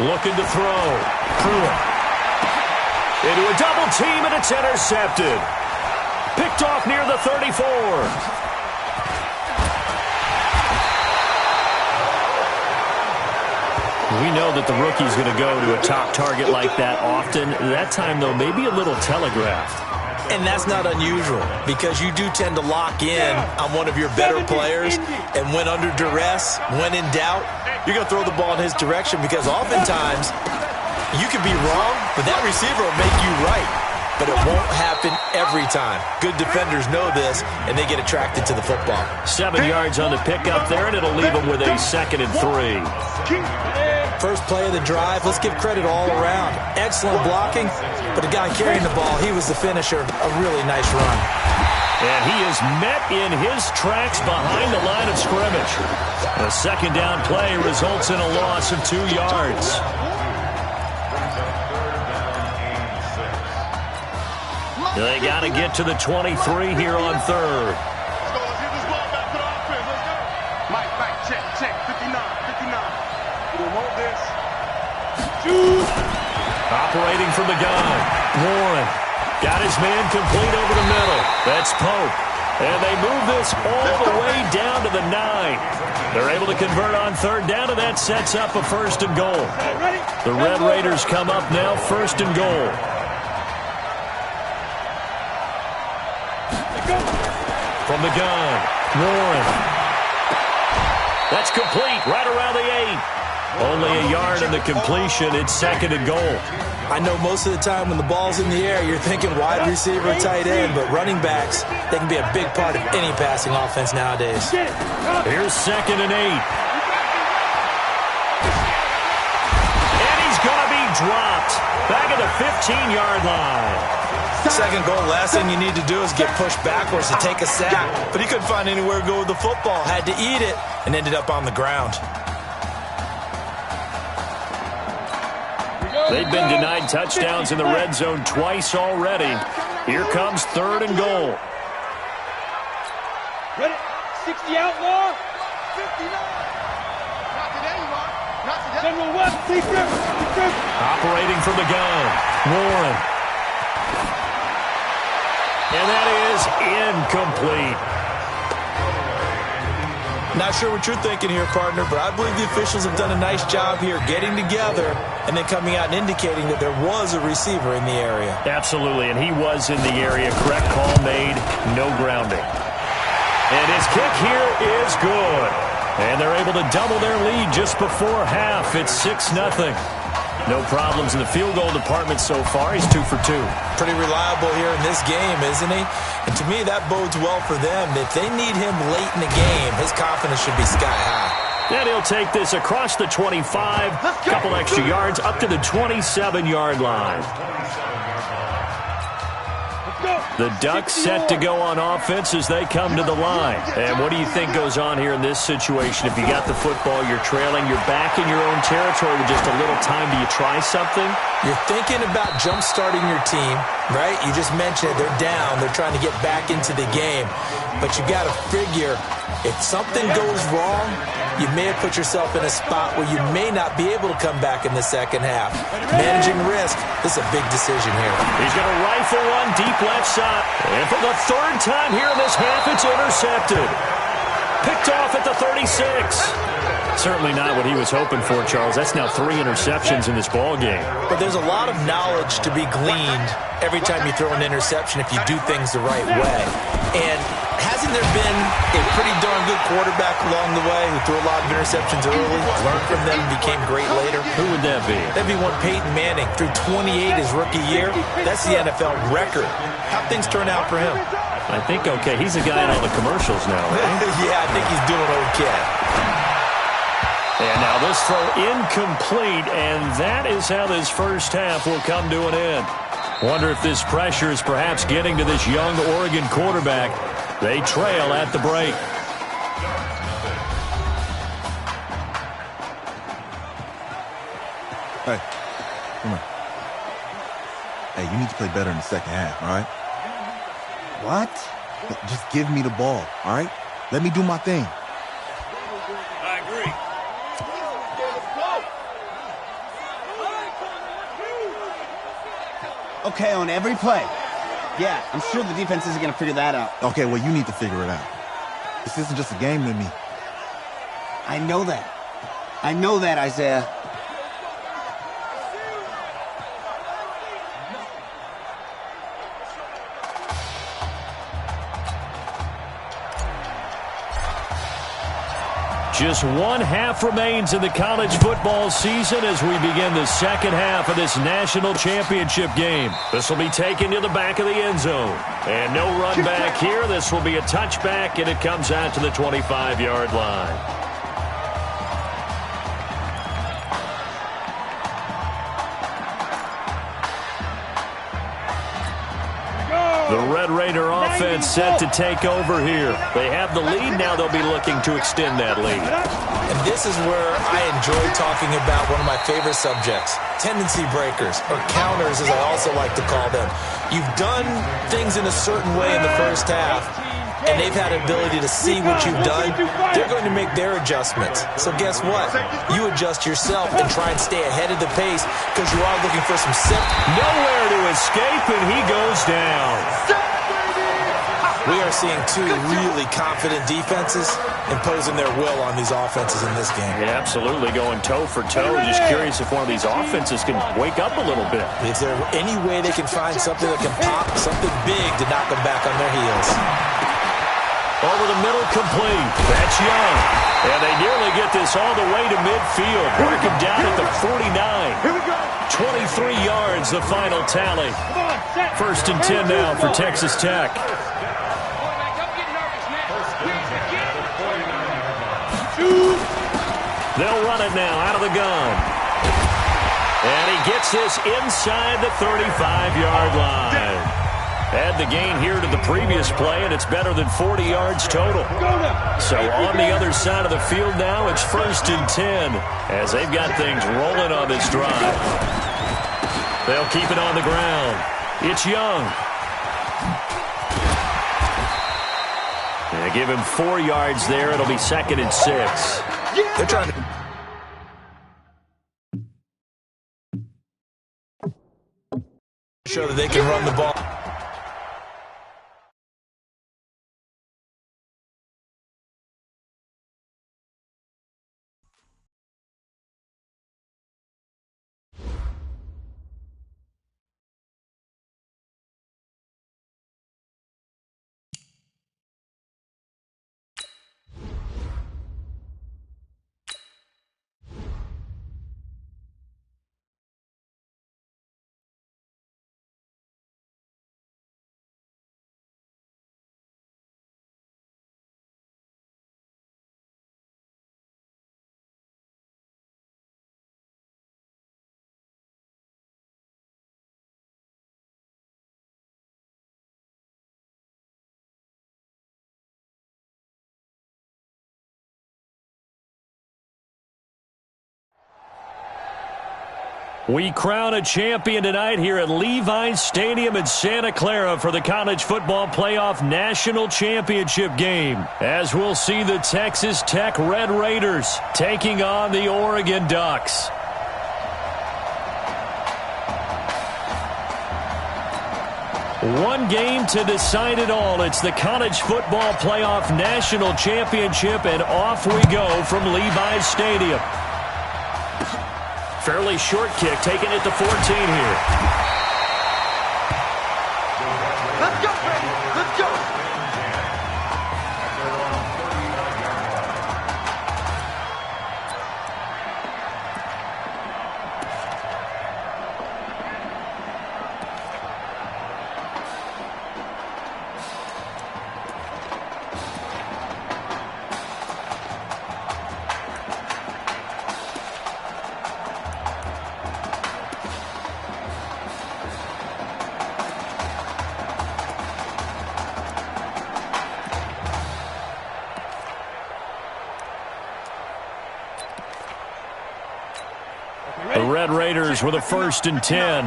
Looking to throw. Pruitt. Into a double team, and it's intercepted. Picked off near the 34. We know that the rookie's going to go to a top target like that often. That time, though, maybe a little telegraphed. And that's not unusual because you do tend to lock in on one of your better players, and when under duress, when in doubt, you're going to throw the ball in his direction because oftentimes you could be wrong, but that receiver will make you right. But it won't happen every time. Good defenders know this, and they get attracted to the football. 7 yards on the pickup there, and it'll leave them with a 2nd and 3. First play of the drive, let's give credit all around. Excellent blocking, but the guy carrying the ball, he was the finisher. A really nice run. And he is met in his tracks behind the line of scrimmage. A 2nd down play results in a loss of 2 yards. They got to get to the 23 here on 3rd. Let's go. Let's get this ball back to the offense. Let's go. Mike, check. 59. We don't want this. Shoot. Operating from the gun. Warren got his man complete over the middle. That's Pope. And they move this all the way down to the 9. They're able to convert on 3rd down, and that sets up a 1st and goal. The Red Raiders come up now, 1st and goal. From the gun, Warren. That's complete, right around the 8. Only a yard in the completion. It's 2nd and goal. I know most of the time when the ball's in the air, you're thinking wide receiver, tight end, but running backs, they can be a big part of any passing offense nowadays. Here's 2nd and 8. And he's going to be dropped. Back at the 15-yard line. 2nd goal, last thing you need to do is get pushed backwards to take a sack. But he couldn't find anywhere to go with the football. Had to eat it and ended up on the ground. They've been denied touchdowns in the red zone twice already. Here comes 3rd and goal. Ready? 60 outlaw. 59. Not today, you are. Not today. General West, secret. Operating from the gun, Warren. And that is incomplete. Not sure what you're thinking here, partner, but I believe the officials have done a nice job here getting together and then coming out and indicating that there was a receiver in the area. Absolutely, and he was in the area. Correct call made, no grounding. And his kick here is good. And they're able to double their lead just before half. It's 6-0. No problems in the field goal department so far. He's 2 for 2. Pretty reliable here in this game, isn't he? And to me, that bodes well for them. If they need him late in the game, his confidence should be sky high. And he'll take this across the 25, couple extra yards, up to the 27-yard line. The Ducks set to go on offense as they come to the line. And what do you think goes on here in this situation? If you got the football, you're trailing, you're back in your own territory with just a little time. Do you try something? You're thinking about jump-starting your team, right? You just mentioned it. They're down. They're trying to get back into the game. But you got to figure If something goes wrong, you may have put yourself in a spot where you may not be able to come back in the second half. Managing risk, this is a big decision here. He's going to rifle one deep left side. And for the third time here in this half, it's intercepted. Picked off at the 36. Certainly not what he was hoping for, Charles. That's now 3 interceptions in this ball game. But there's a lot of knowledge to be gleaned every time you throw an interception if you do things the right way. And hasn't there been a pretty darn good quarterback along the way who threw a lot of interceptions early, learned from them, became great later? Who would that be? That'd be one Peyton Manning. Threw 28 his rookie year. That's the NFL record. How'd things turn out for him? I think okay. He's a guy in all the commercials now, right? Yeah, I think he's doing okay. And now this throw incomplete, and that is how this first half will come to an end. Wonder if this pressure is perhaps getting to this young Oregon quarterback. They trail at the break. Hey, come on. Hey, you need to play better in the second half, all right? What? Just give me the ball, all right? Let me do my thing. I agree. Okay, on every play. Yeah, I'm sure the defense isn't going to figure that out. Okay, well, you need to figure it out. This isn't just a game to me. I know that. I know that, Isaiah. Just one half remains in the college football season as we begin the second half of this national championship game. This will be taken to the back of the end zone. And no run back here. This will be a touchback, and it comes out to the 25-yard line. The Red Raider offense set to take over here. They have the lead. Now they'll be looking to extend that lead. And this is where I enjoy talking about one of my favorite subjects, tendency breakers, or counters as I also like to call them. You've done things in a certain way in the first half, and they've had an ability to see what you've done. They're going to make their adjustments. So guess what? You adjust yourself and try and stay ahead of the pace because you are looking for some nowhere to escape, and he goes down. We are seeing two really confident defenses imposing their will on these offenses in this game. Yeah, absolutely, going toe for toe. Just curious if one of these offenses can wake up a little bit. Is there any way they can find something that can pop, something big to knock them back on their heels? Over the middle, complete. That's Young. And they nearly get this all the way to midfield. Mark him down at the 49. 23 yards, the final tally. 1st and 10 now for Texas Tech. They'll run it now out of the gun. And he gets this inside the 35-yard line. Add the gain here to the previous play, and it's better than 40 yards total. So on the other side of the field now, it's 1st and 10 as they've got things rolling on this drive. They'll keep it on the ground. It's Young. They give him 4 yards there. It'll be 2nd and 6. They're trying to show that they can run the ball. We crown a champion tonight here at Levi's Stadium in Santa Clara for the College Football Playoff National Championship game, as we'll see the Texas Tech Red Raiders taking on the Oregon Ducks. One game to decide it all. It's the College Football Playoff National Championship, and off we go from Levi's Stadium. Fairly short kick, taking it to 14 here. Let's go, baby. Let's go. The Red Raiders with a 1st and 10.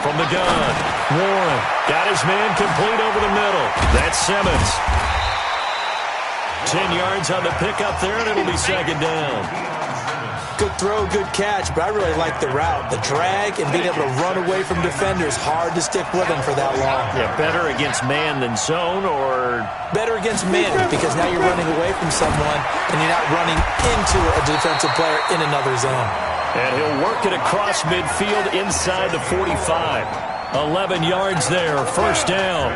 From the gun, Warren got his man complete over the middle. That's Simmons. 10 yards on the pickup there, and it'll be 2nd down. Good throw, good catch, but I really like the route. The drag and being able to run away from defenders, hard to stick with them for that long. Yeah, better against man than zone, or better against man, because now you're running away from someone and you're not running into a defensive player in another zone. And he'll work it across midfield inside the 45. 11 yards there, 1st down.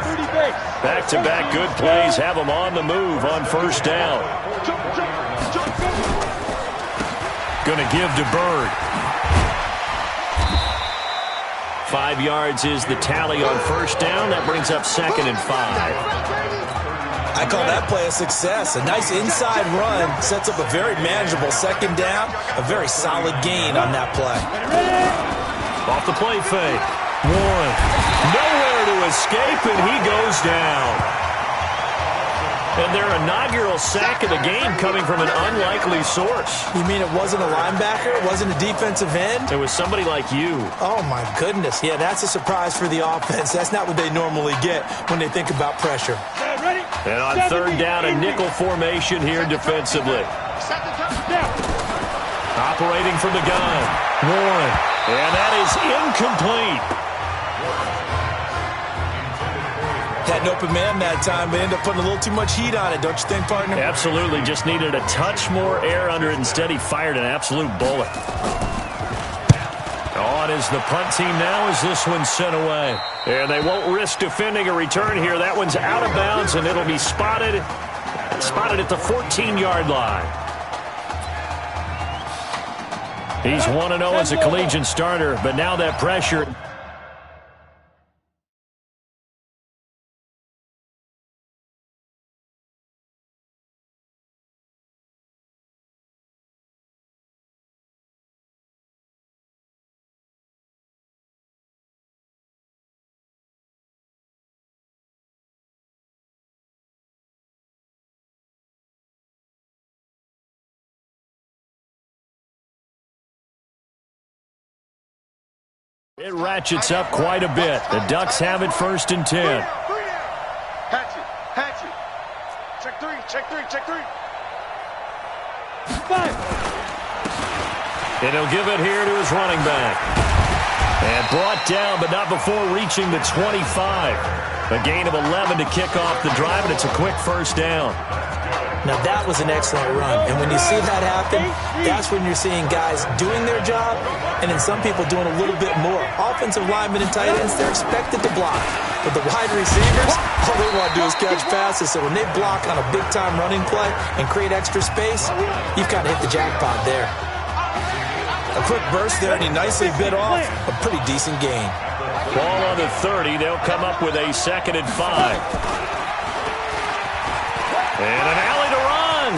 Back-to-back good plays have them on the move on 1st down. Going to give to Bird. 5 yards is the tally on 1st down. That brings up 2nd and 5. I call that play a success. A nice inside run sets up a very manageable 2nd down. A very solid gain on that play. Off the play fake. Warren. Nowhere to escape, and he goes down. And their inaugural sack of the game coming from an unlikely source. You mean it wasn't a linebacker? It wasn't a defensive end? It was somebody like you. Oh, my goodness. Yeah, that's a surprise for the offense. That's not what they normally get when they think about pressure. And on 3rd down, a nickel formation here defensively. Operating from the gun, Warren. And that is incomplete. Had an open man that time, but ended up putting a little too much heat on it, don't you think, partner? Absolutely. Just needed a touch more air under it. Instead, he fired an absolute bullet. On is the punt team now as this one's sent away. And they won't risk defending a return here. That one's out of bounds, and it'll be spotted at the 14-yard line. He's 1-0 as a collegiate starter, but now that pressure... It ratchets up quite a bit. The Ducks have it 1st and 10. Hatchet. Check three. And he'll give it here to his running back. And brought down, but not before reaching the 25. A gain of 11 to kick off the drive, and it's a quick 1st down. Now, that was an excellent run. And when you see that happen, that's when you're seeing guys doing their job and then some people doing a little bit more. Offensive linemen and tight ends, they're expected to block. But the wide receivers, all they want to do is catch passes. So when they block on a big-time running play and create extra space, you've kind of hit the jackpot there. A quick burst there, and he nicely bit off a pretty decent gain. Ball on the 30. They'll come up with a 2nd and 5. And an alley to run.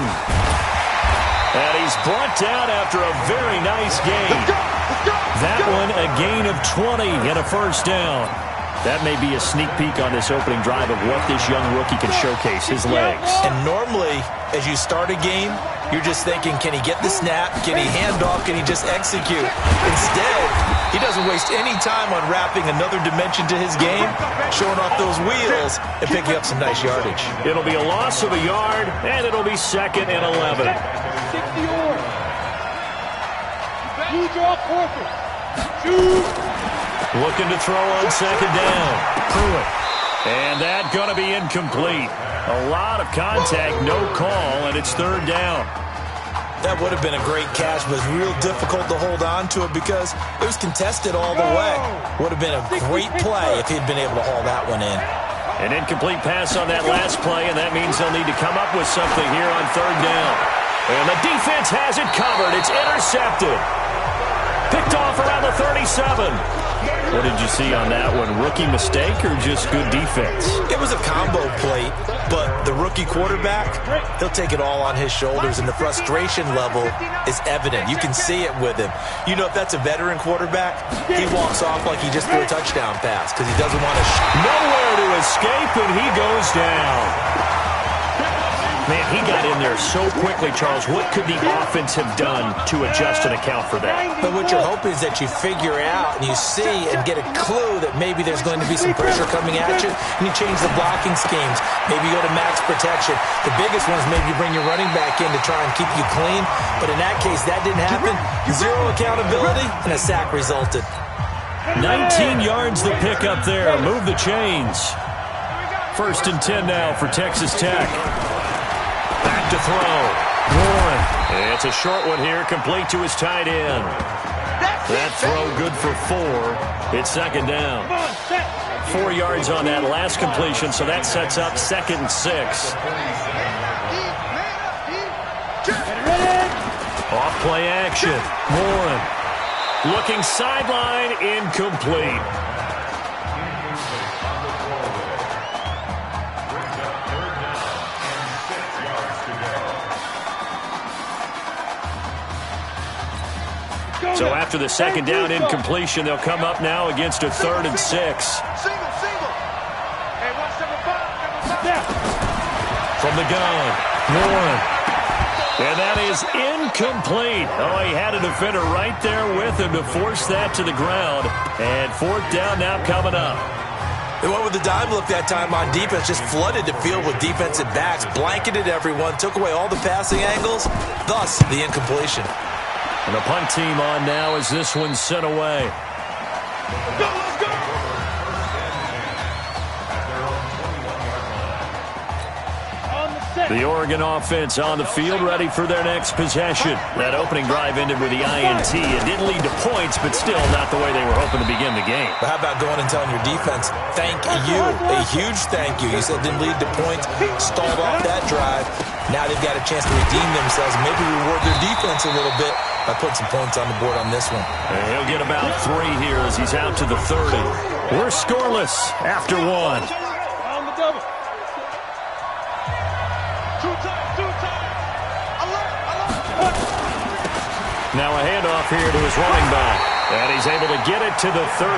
And he's brought down after a very nice gain. That one a gain of 20 and a 1st down. That may be a sneak peek on this opening drive of what this young rookie can showcase, his legs. And normally, as you start a game, you're just thinking, can he get the snap? Can he hand off? Can he just execute? Instead, he doesn't waste any time on wrapping another dimension to his game, showing off those wheels, and picking up some nice yardage. It'll be a loss of a yard, and it'll be 2nd and 11. Looking to throw on 2nd down. Pruitt. And that going to be incomplete. A lot of contact, no call, and it's 3rd down. That would have been a great catch, but it's real difficult to hold on to it because it was contested all the way. Would have been a great play if he'd been able to haul that one in. An incomplete pass on that last play, and that means they'll need to come up with something here on 3rd down. And the defense has it covered. It's intercepted. Picked off around the 37. What did you see on that one? Rookie mistake or just good defense? It was a combo plate, but the rookie quarterback, he'll take it all on his shoulders, and the frustration level is evident. You can see it with him. You know, if that's a veteran quarterback, he walks off like he just threw a touchdown pass because he doesn't want to. Nowhere to escape, and he goes down. Man, he got in there so quickly, Charles. What could the offense have done to adjust and account for that? But what you're hoping is that you figure out and you see and get a clue that maybe there's going to be some pressure coming at you, and you change the blocking schemes. Maybe you go to max protection. The biggest one is maybe you bring your running back in to try and keep you clean. But in that case, that didn't happen. Zero accountability, and a sack resulted. 19 yards the pick up there. Move the chains. 1st and 10 now for Texas Tech. Back to throw. Warren. It's a short one here, complete to his tight end. That throw good for 4. It's 2nd down. 4 yards on that last completion, so that sets up 2nd and 6. Off play action. Warren. Looking sideline, incomplete. So after the 2nd down incompletion, they'll come up now against a 3rd and 6. Single. Hey, watch number 5. From the gun, Warren. And that is incomplete. Oh, he had a defender right there with him to force that to the ground. And 4th down now coming up. They went with the dime look that time on defense, just flooded the field with defensive backs, blanketed everyone, took away all the passing angles, thus the incompletion. And the punt team on now as this one's sent away. Let's go! The Oregon offense on the field, ready for their next possession. That opening drive ended with the INT. It didn't lead to points, but still not the way they were hoping to begin the game. But how about going and telling your defense, thank you, a huge thank you. You said it didn't lead to points, stalled off that drive. Now they've got a chance to redeem themselves, maybe reward their defense a little bit by putting some points on the board on this one. And he'll get about 3 here as he's out to the 30. We're scoreless after 1. On the double. Two times. Alert. Now a handoff here to his running back. And he's able to get it to the 33.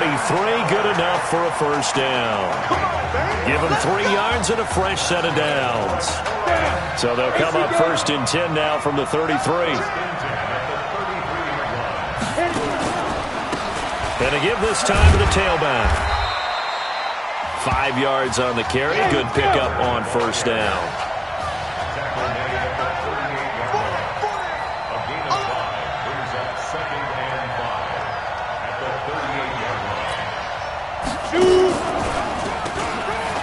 Good enough for a 1st down. Give him 3 yards and a fresh set of downs. So they'll come up 1st and 10 now from the 33. And to give this time to the tailback. 5 yards on the carry. Good pickup on 1st down.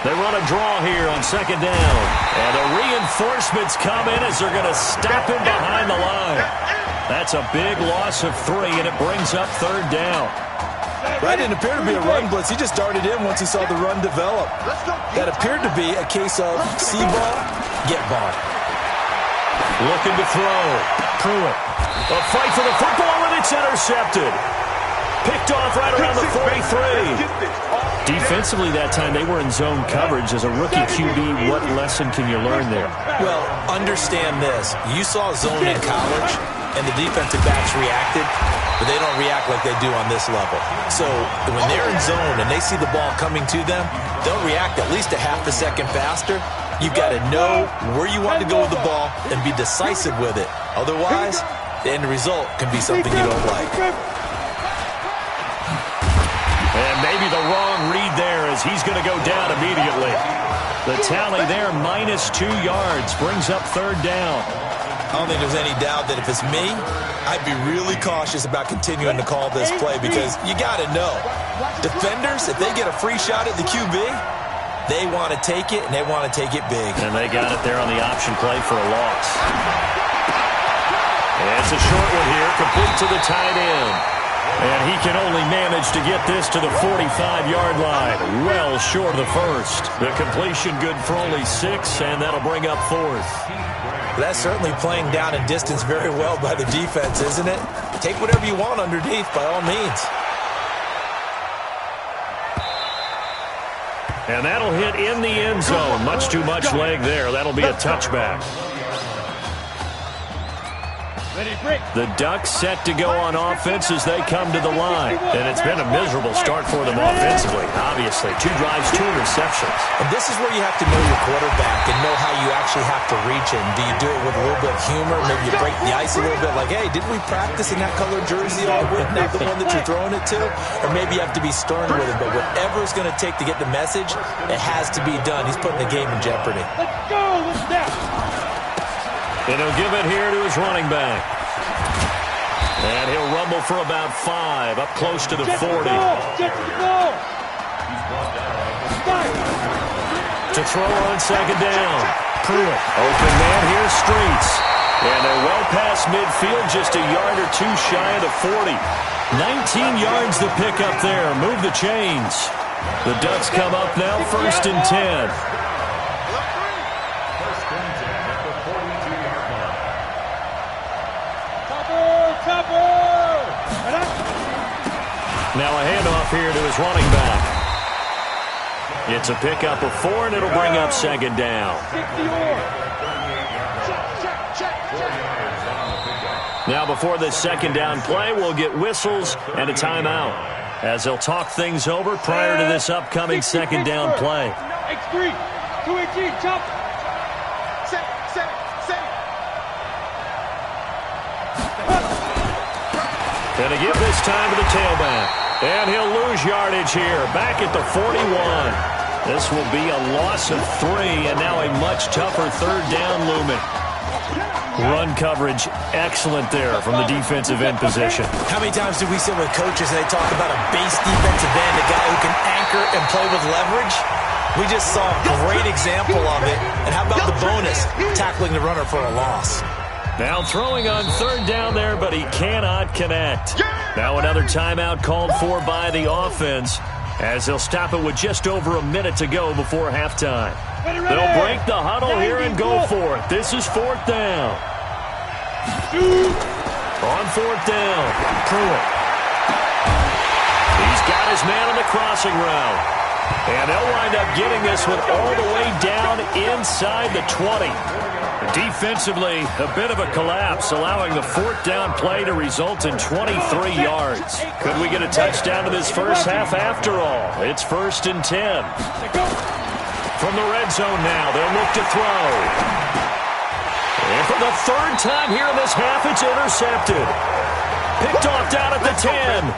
They run a draw here on 2nd down. And the reinforcements come in as they're going to stop him behind the line. That's a big loss of 3, and it brings up 3rd down. That didn't appear to be a run blitz. He just darted in once he saw the run develop. That appeared to be a case of see ball, get ball. Looking to throw. Pruitt. A fight for the football, and it's intercepted. Picked off right around the 43. Defensively that time, they were in zone coverage. As a rookie QB, what lesson can you learn there? Well, understand this. You saw zone in college, and the defensive backs reacted. but they don't react like they do on this level. So when they're in zone and they see the ball coming to them, they'll react at least a half a second faster. You've got to know where you want to go with the ball and be decisive with it. Otherwise, the end result can be something you don't like. And maybe the wrong read there as he's going to go down immediately. The tally there, -2 yards, brings up third down. I don't think there's any doubt that if it's me, I'd be really cautious about continuing to call this play because you got to know. Defenders, if they get a free shot at the QB, they want to take it, and they want to take it big. And they got it there on the option play for a loss. And it's a short one here, complete to the tight end. And he can only manage to get this to the 45-yard line, well short of the first. The completion good for only 6, and that'll bring up fourth. That's certainly playing down in distance very well by the defense, isn't it? Take whatever you want underneath, by all means. And that'll hit in the end zone. Much too much leg there. That'll be a touchback. The Ducks set to go on offense as they come to the line. And it's been a miserable start for them offensively, obviously. 2 drives, 2 interceptions. And this is where you have to know your quarterback and know how you actually have to reach him. Do you do it with a little bit of humor? Maybe you break the ice a little bit like, hey, didn't we practice in that color jersey all week, not the one that you're throwing it to? Or maybe you have to be stern with him. But whatever it's going to take to get the message, it has to be done. He's putting the game in jeopardy. Let's go. Let's go. And he'll give it here to his running back. And he'll rumble for about 5, up close to the 40. To throw on second down. Pruitt, open man here, Streets. And they're well past midfield, just a yard or 2 shy of the 40. 19 yards the pick up there. Move the chains. The Ducks come up now, 1st and 10. Now a handoff here to his running back. It's a pickup of 4, and it'll bring up second down. Now before this second down play, we'll get whistles and a timeout as they'll talk things over prior to this upcoming second down play. X3, 218, chop. Set. Going to give this time to the tailback. And he'll lose yardage here, back at the 41. This will be a loss of 3, and now a much tougher third down looming. Run coverage, excellent there from the defensive end position. How many times do we sit with coaches and they talk about a base defensive end, a guy who can anchor and play with leverage? We just saw a great example of it. And how about the bonus, tackling the runner for a loss? Now throwing on third down there, but he cannot connect. Now another timeout called for by the offense as they'll stop it with just over a minute to go before halftime. They'll break the huddle here and go for it. This is 4th down. On 4th down, Pruitt. He's got his man on the crossing route. And they'll wind up getting this one all the way down inside the 20. Defensively, a bit of a collapse, allowing the 4th down play to result in 23 yards. Could we get a touchdown in this first half after all? It's 1st and 10. From the red zone now, they'll look to throw. And for the 3rd time here in this half, it's intercepted. Picked off down at the 10.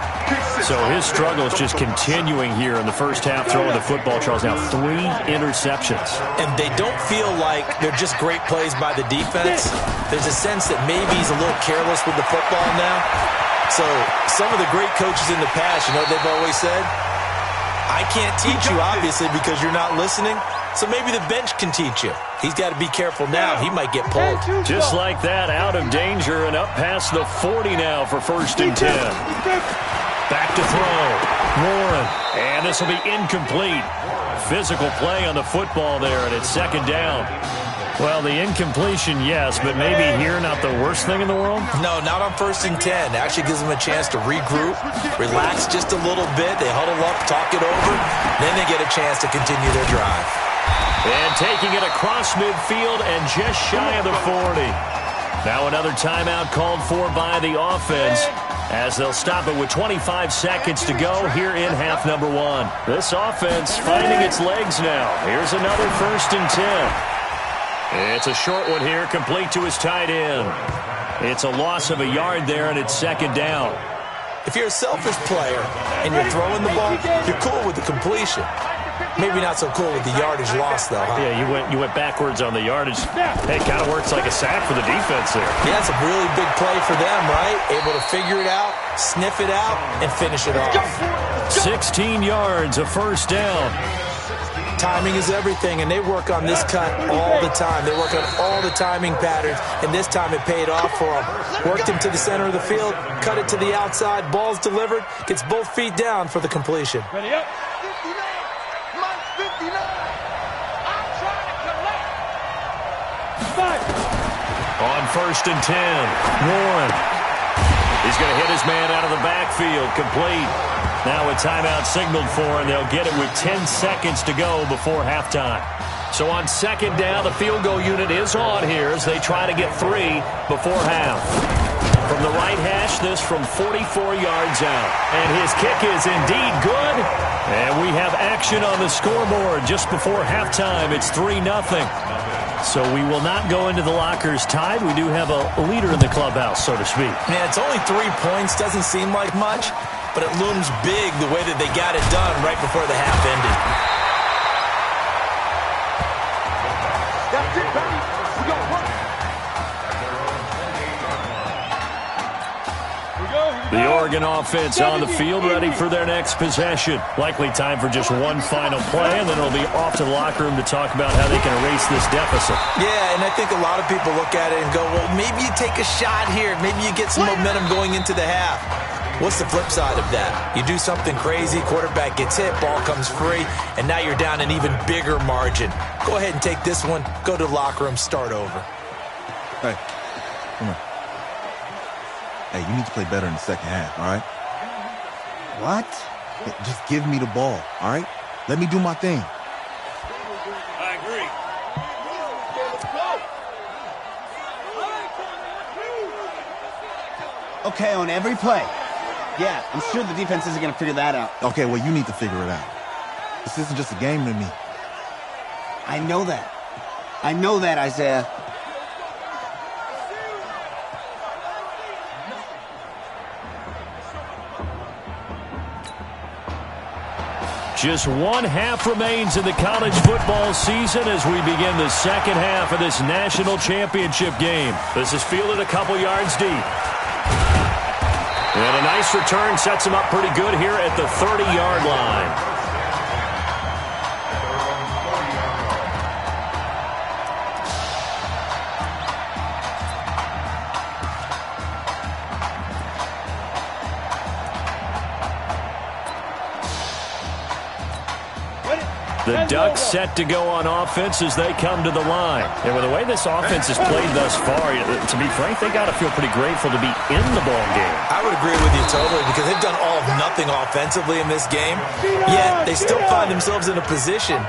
So his struggle is just continuing here in the first half, throwing the football. Charles, now 3 interceptions. And they don't feel like they're just great plays by the defense. There's a sense that maybe he's a little careless with the football now. So some of the great coaches in the past, you know what they've always said? I can't teach you, obviously, because you're not listening. So maybe the bench can teach you. He's got to be careful now. He might get pulled. Just like that, out of danger and up past the 40 now for 1st and 10. Back to throw. Warren. And this will be incomplete. Physical play on the football there, and it's 2nd down. Well, the incompletion, yes, but maybe here not the worst thing in the world? No, not on 1st and 10. It actually gives them a chance to regroup, relax just a little bit. They huddle up, talk it over. Then they get a chance to continue their drive. And taking it across midfield and just shy of the 40. Now another timeout called for by the offense as they'll stop it with 25 seconds to go here in half number 1. This offense finding its legs now. Here's another 1st and 10. It's a short one here, complete to his tight end. It's a loss of a yard there, and it's 2nd down. If you're a selfish player and you're throwing the ball, you're cool with the completion. Maybe not so cool with the yardage loss, though, huh? Yeah, you went backwards on the yardage. Hey, it kind of works like a sack for the defense there. Yeah, it's a really big play for them, right? Able to figure it out, sniff it out, and finish it off. 16 yards, a 1st down. Timing is everything, and they work on this cut all the time. They work on all the timing patterns, and this time it paid off for them. Worked him to the center of the field, cut it to the outside, ball's delivered, gets both feet down for the completion. Ready up. 59. Minus 59. I'm trying to collect. On 1st and 10, Warren. He's going to hit his man out of the backfield, complete. Now a timeout signaled for, and they'll get it with 10 seconds to go before halftime. So on 2nd down, the field goal unit is on here as they try to get 3 before half. From the right hash, this from 44 yards out. And his kick is indeed good. And we have action on the scoreboard just before halftime. It's 3-0. So we will not go into the lockers tied. We do have a leader in the clubhouse, so to speak. Yeah, it's only 3 points. Doesn't seem like much, but it looms big the way that they got it done right before the half ended. That's it, baby. We go run. The Oregon offense on the field, ready for their next possession. Likely time for just one final play, and then it'll be off to the locker room to talk about how they can erase this deficit. Yeah, and I think a lot of people look at it and go, well, maybe you take a shot here. Maybe you get some momentum going into the half. What's the flip side of that? You do something crazy, quarterback gets hit, ball comes free, and now you're down an even bigger margin. Go ahead and take this one, go to the locker room, start over. Hey, come on. Hey, you need to play better in the second half, all right? What? Hey, just give me the ball, all right? Let me do my thing. I agree. Okay, on every play. Yeah, I'm sure the defense isn't going to figure that out. Okay, well, you need to figure it out. This isn't just a game to me. I know that. I know that, Isaiah. Just 1 half remains in the college football season as we begin the second half of this national championship game. This is fielded a couple yards deep. And a nice return sets him up pretty good here at the 30-yard line. The Ducks set to go on offense as they come to the line. And with the way this offense has played thus far, to be frank, they got to feel pretty grateful to be in the ball game. I would agree with you totally because they've done all of nothing offensively in this game, yet they still find themselves in a position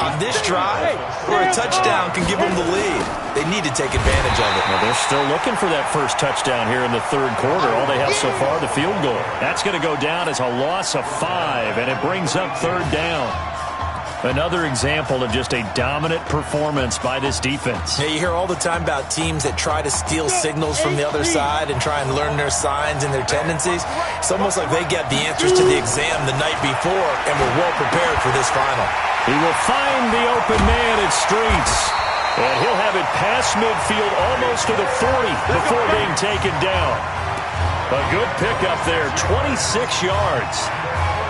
on this drive where a touchdown can give them the lead. They need to take advantage of it. Well, they're still looking for that first touchdown here in the third quarter. All they have so far, the field goal. That's going to go down as a loss of 5, and it brings up 3rd down. Another example of just a dominant performance by this defense. Yeah, you hear all the time about teams that try to steal signals from the other side and try and learn their signs and their tendencies. It's almost like they get the answers to the exam the night before and were well prepared for this final. He will find the open man at Streets. And he'll have it past midfield almost to the 40 before being taken down. A good pickup there, 26 yards.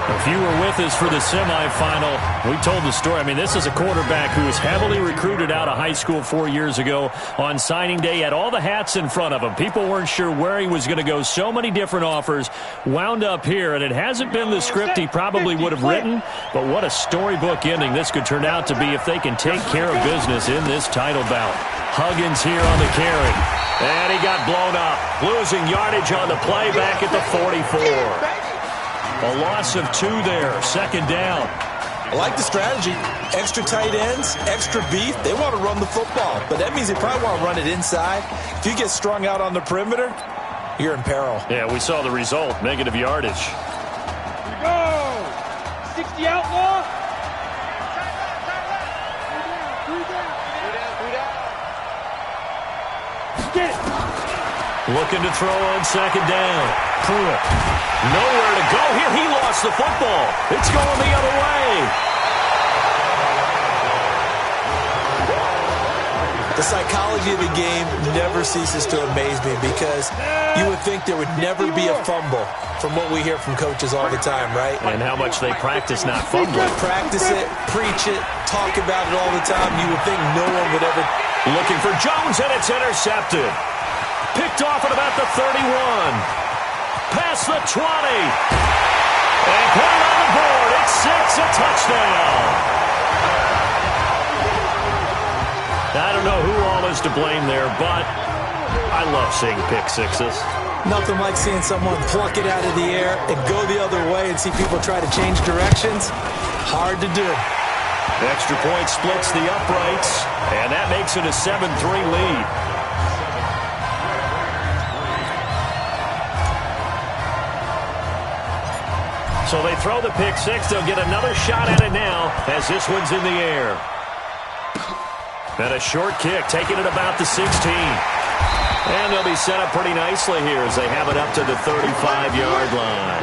If you were with us for the semifinal, we told the story. I mean, this is a quarterback who was heavily recruited out of high school 4 years ago. On signing day, he had all the hats in front of him. People weren't sure where he was going to go. So many different offers wound up here, and it hasn't been the script he probably would have written, but what a storybook ending this could turn out to be if they can take care of business in this title bout. Huggins here on the carry, and he got blown up, losing yardage on the play back at the 44. A loss of 2 there, 2nd down. I like the strategy. Extra tight ends, extra beef. They want to run the football, but that means they probably want to run it inside. If you get strung out on the perimeter, you're in peril. Yeah, we saw the result, negative yardage. Go! 60 outlaw! Get it! Looking to throw on second down. Pruitt. Nowhere to go here. He lost the football. It's going the other way. The psychology of the game never ceases to amaze me because you would think there would never be a fumble from what we hear from coaches all the time, right? And how much they practice not fumbling. Practice it, preach it, talk about it all the time. You would think no one would ever. Looking for Jones, and it's intercepted. Picked off at about the 31. Past the 20. And put it on the board. It's 6, a touchdown. I don't know who all is to blame there, but I love seeing pick sixes. Nothing like seeing someone pluck it out of the air and go the other way and see people try to change directions. Hard to do. Extra point splits the uprights, and that makes it a 7-3 lead. So they throw the pick six. They'll get another shot at it now as this one's in the air. And a short kick, taking it about the 16. And they'll be set up pretty nicely here as they have it up to the 35-yard line.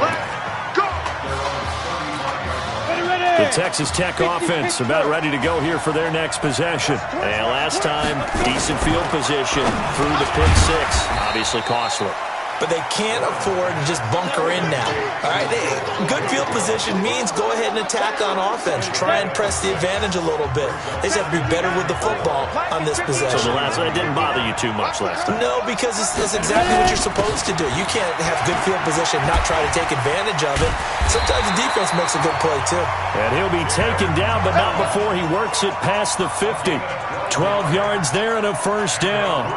The Texas Tech offense about ready to go here for their next possession. And last time, decent field position through the pick six. Obviously costly. But they can't afford to just bunker in now. All right, good field position means go ahead and attack on offense. Try and press the advantage a little bit. They just have to be better with the football on this possession. So the last one, it didn't bother you too much last time? No, because it's exactly what you're supposed to do. You can't have good field position, not try to take advantage of it. Sometimes the defense makes a good play, too. And he'll be taken down, but not before he works it past the 50. 12 yards there and a first down.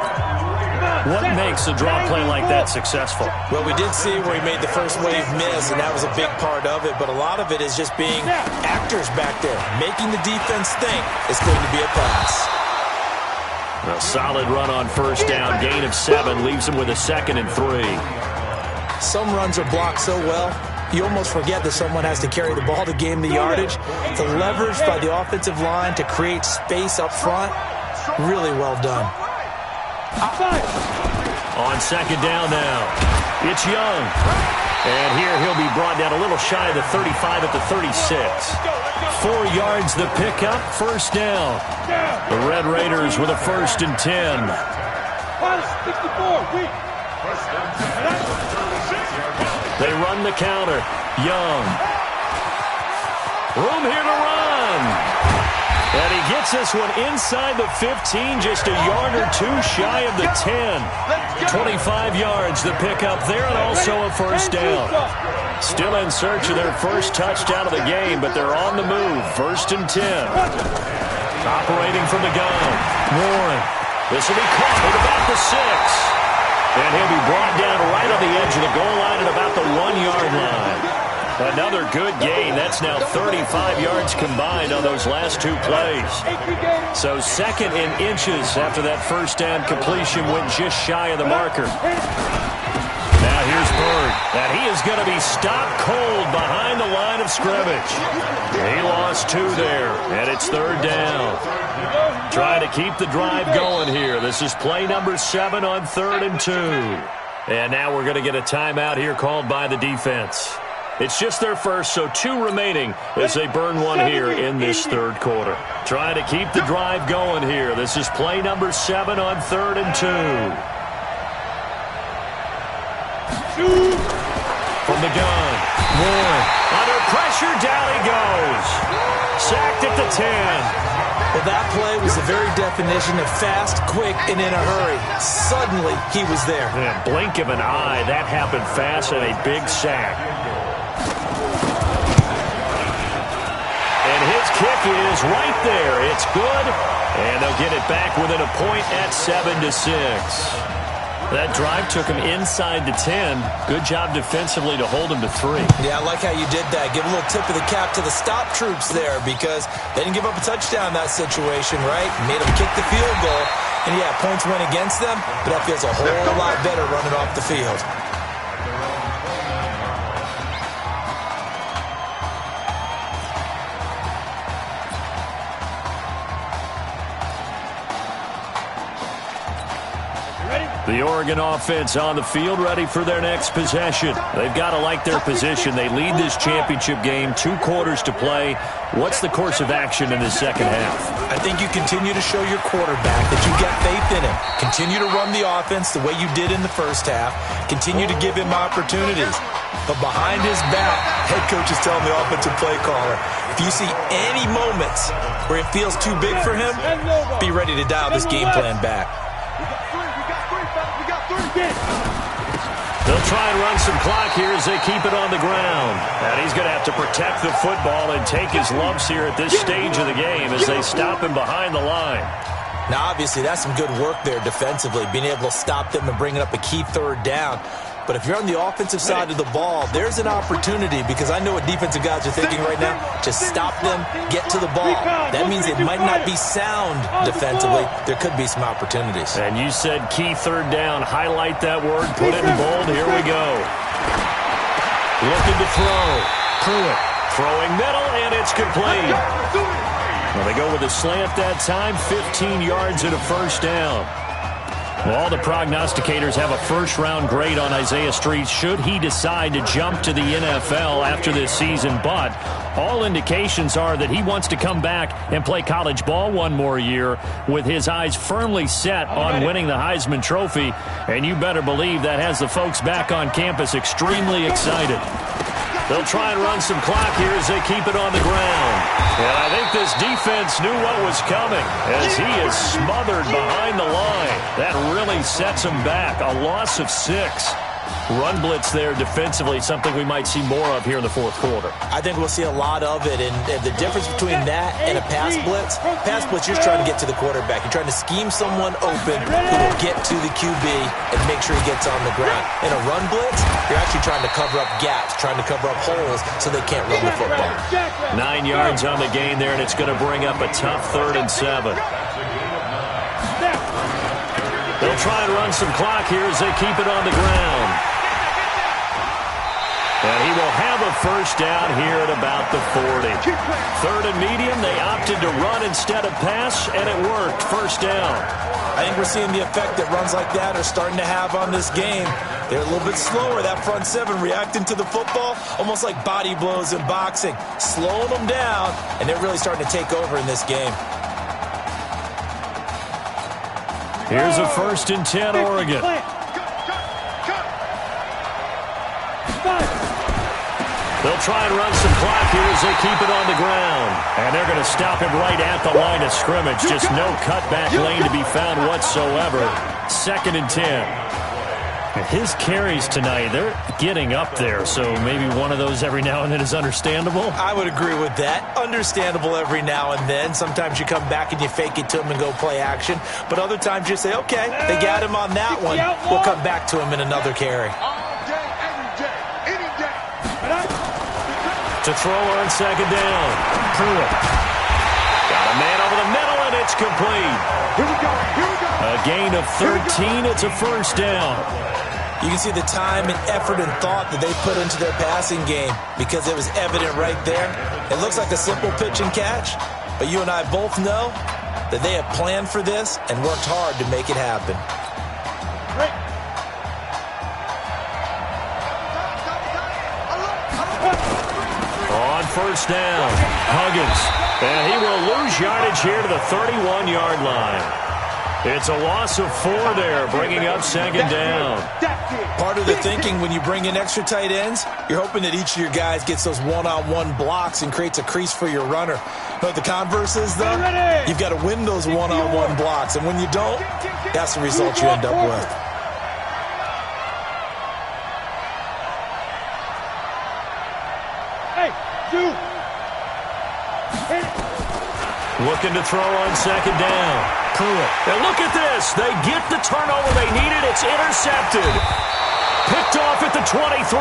What makes a draw play like that successful? Well, we did see where he made the first wave miss, and that was a big part of it. But a lot of it is just being actors back there, making the defense think it's going to be a pass. A solid run on first down, gain of 7, leaves him with a 2nd and 3. Some runs are blocked so well, you almost forget that someone has to carry the ball to gain the yardage. The leverage by the offensive line to create space up front, really well done. On second down now, it's Young. And here he'll be brought down a little shy of the 35 at the 36. 4 yards the pickup, first down. The Red Raiders with a 1st and 10. They run the counter. Young. Room here to run. And he gets this one inside the 15, just a yard or two shy of the 10. 25 yards, the pickup there, and also a first down. Still in search of their first touchdown of the game, but they're on the move. 1st and 10. Operating from the gun. Warren. This will be caught at about the 6. And he'll be brought down right on the edge of the goal line at about the 1-yard line. Another good gain. That's now 35 yards combined on those last 2 plays. So 2nd in inches after that first down completion went just shy of the marker. Now here's Bird. And he is going to be stopped cold behind the line of scrimmage. He lost 2 there, and it's 3rd down. Trying to keep the drive going here. This is play number 7 on 3rd and 2. And now we're going to get a timeout here called by the defense. It's just their first, so 2 remaining as they burn one here in this 3rd quarter. Trying to keep the drive going here. This is play number 7 on 3rd and 2. From the gun, Warren. Under pressure, down he goes. Sacked at the 10. Well, that play was the very definition of fast, quick, and in a hurry. Suddenly, he was there. In a blink of an eye, that happened fast and a big sack. And his kick is right there. It's good, and they'll get it back within a point at 7-6. That drive took him inside the 10. Good job defensively to hold him to 3. Yeah, I like how you did that. Give a little tip of the cap to the stop troops there because they didn't give up a touchdown in that situation, right? Made them kick the field goal. And yeah, points went against them, but that feels a whole lot better running off the field. The Oregon offense on the field, ready for their next possession. They've got to like their position. They lead this championship game, 2 quarters to play. What's the course of action in the second half? I think you continue to show your quarterback that you've got faith in him. Continue to run the offense the way you did in the first half. Continue to give him opportunities. But behind his back, head coach is telling the offensive play caller, if you see any moments where it feels too big for him, be ready to dial this game plan back. They'll try and run some clock here as they keep it on the ground. And he's going to have to protect the football and take his lumps here at this stage of the game as they stop him behind the line. Now, obviously, that's some good work there defensively, being able to stop them and bringing up a key third down. But if you're on the offensive side of the ball, there's an opportunity, because I know what defensive guys are thinking right now, to stop them, get to the ball. That means it might not be sound defensively. There could be some opportunities. And you said key third down. Highlight that word. Put it in bold. Here we go. Looking to throw. Pruitt throwing middle, and it's complete. Well, they go with a slant that time. 15 yards and a first down. Well, all the prognosticators have a first-round grade on Isaiah Street should he decide to jump to the NFL after this season. But all indications are that he wants to come back and play college ball one more year with his eyes firmly set on winning the Heisman Trophy. And you better believe that has the folks back on campus extremely excited. They'll try and run some clock here as they keep it on the ground. And I think this defense knew what was coming as he is smothered behind the line. That really sets him back. A loss of 6. Run blitz there defensively, something we might see more of here in the fourth quarter. I think we'll see a lot of it, and the difference between that and a pass blitz, you're trying to get to the quarterback. You're trying to scheme someone open who will get to the QB and make sure he gets on the ground. In a run blitz, you're actually trying to cover up gaps, trying to cover up holes so they can't run the football. 9 yards on the gain there, and it's going to bring up a tough 3rd and 7. They'll try and run some clock here as they keep it on the ground. And he will have a first down here at about the 40. 3rd and medium, they opted to run instead of pass, and it worked. First down. I think we're seeing the effect that runs like that are starting to have on this game. They're a little bit slower, that front 7, reacting to the football, almost like body blows in boxing, slowing them down, and they're really starting to take over in this game. Here's a 1st and 10, Oregon. They'll try and run some clock here as they keep it on the ground. And they're going to stop him right at the line of scrimmage. Just no cutback lane to be found whatsoever. 2nd and 10. And his carries tonight, they're getting up there. So maybe one of those every now and then is understandable. I would agree with that. Understandable every now and then. Sometimes you come back and you fake it to him and go play action. But other times you say, okay, they got him on that one. We'll come back to him in another carry. To throw on 2nd down. Pruitt. Got a man over the middle, and it's complete. Here we go. A gain of 13. It's a first down. You can see the time and effort and thought that they put into their passing game because it was evident right there. It looks like a simple pitch and catch, but you and I both know that they have planned for this and worked hard to make it happen. On first down, Huggins. And he will lose yardage here to the 31-yard line. It's a loss of 4 there, bringing up 2nd down. Part of the thinking when you bring in extra tight ends, you're hoping that each of your guys gets those one-on-one blocks and creates a crease for your runner. But the converse is, though, you've got to win those one-on-one blocks. And when you don't, that's the result you end up with. Looking to throw on 2nd down. Pruitt. And look at this. They get the turnover they needed. It's intercepted. Picked off at the 23.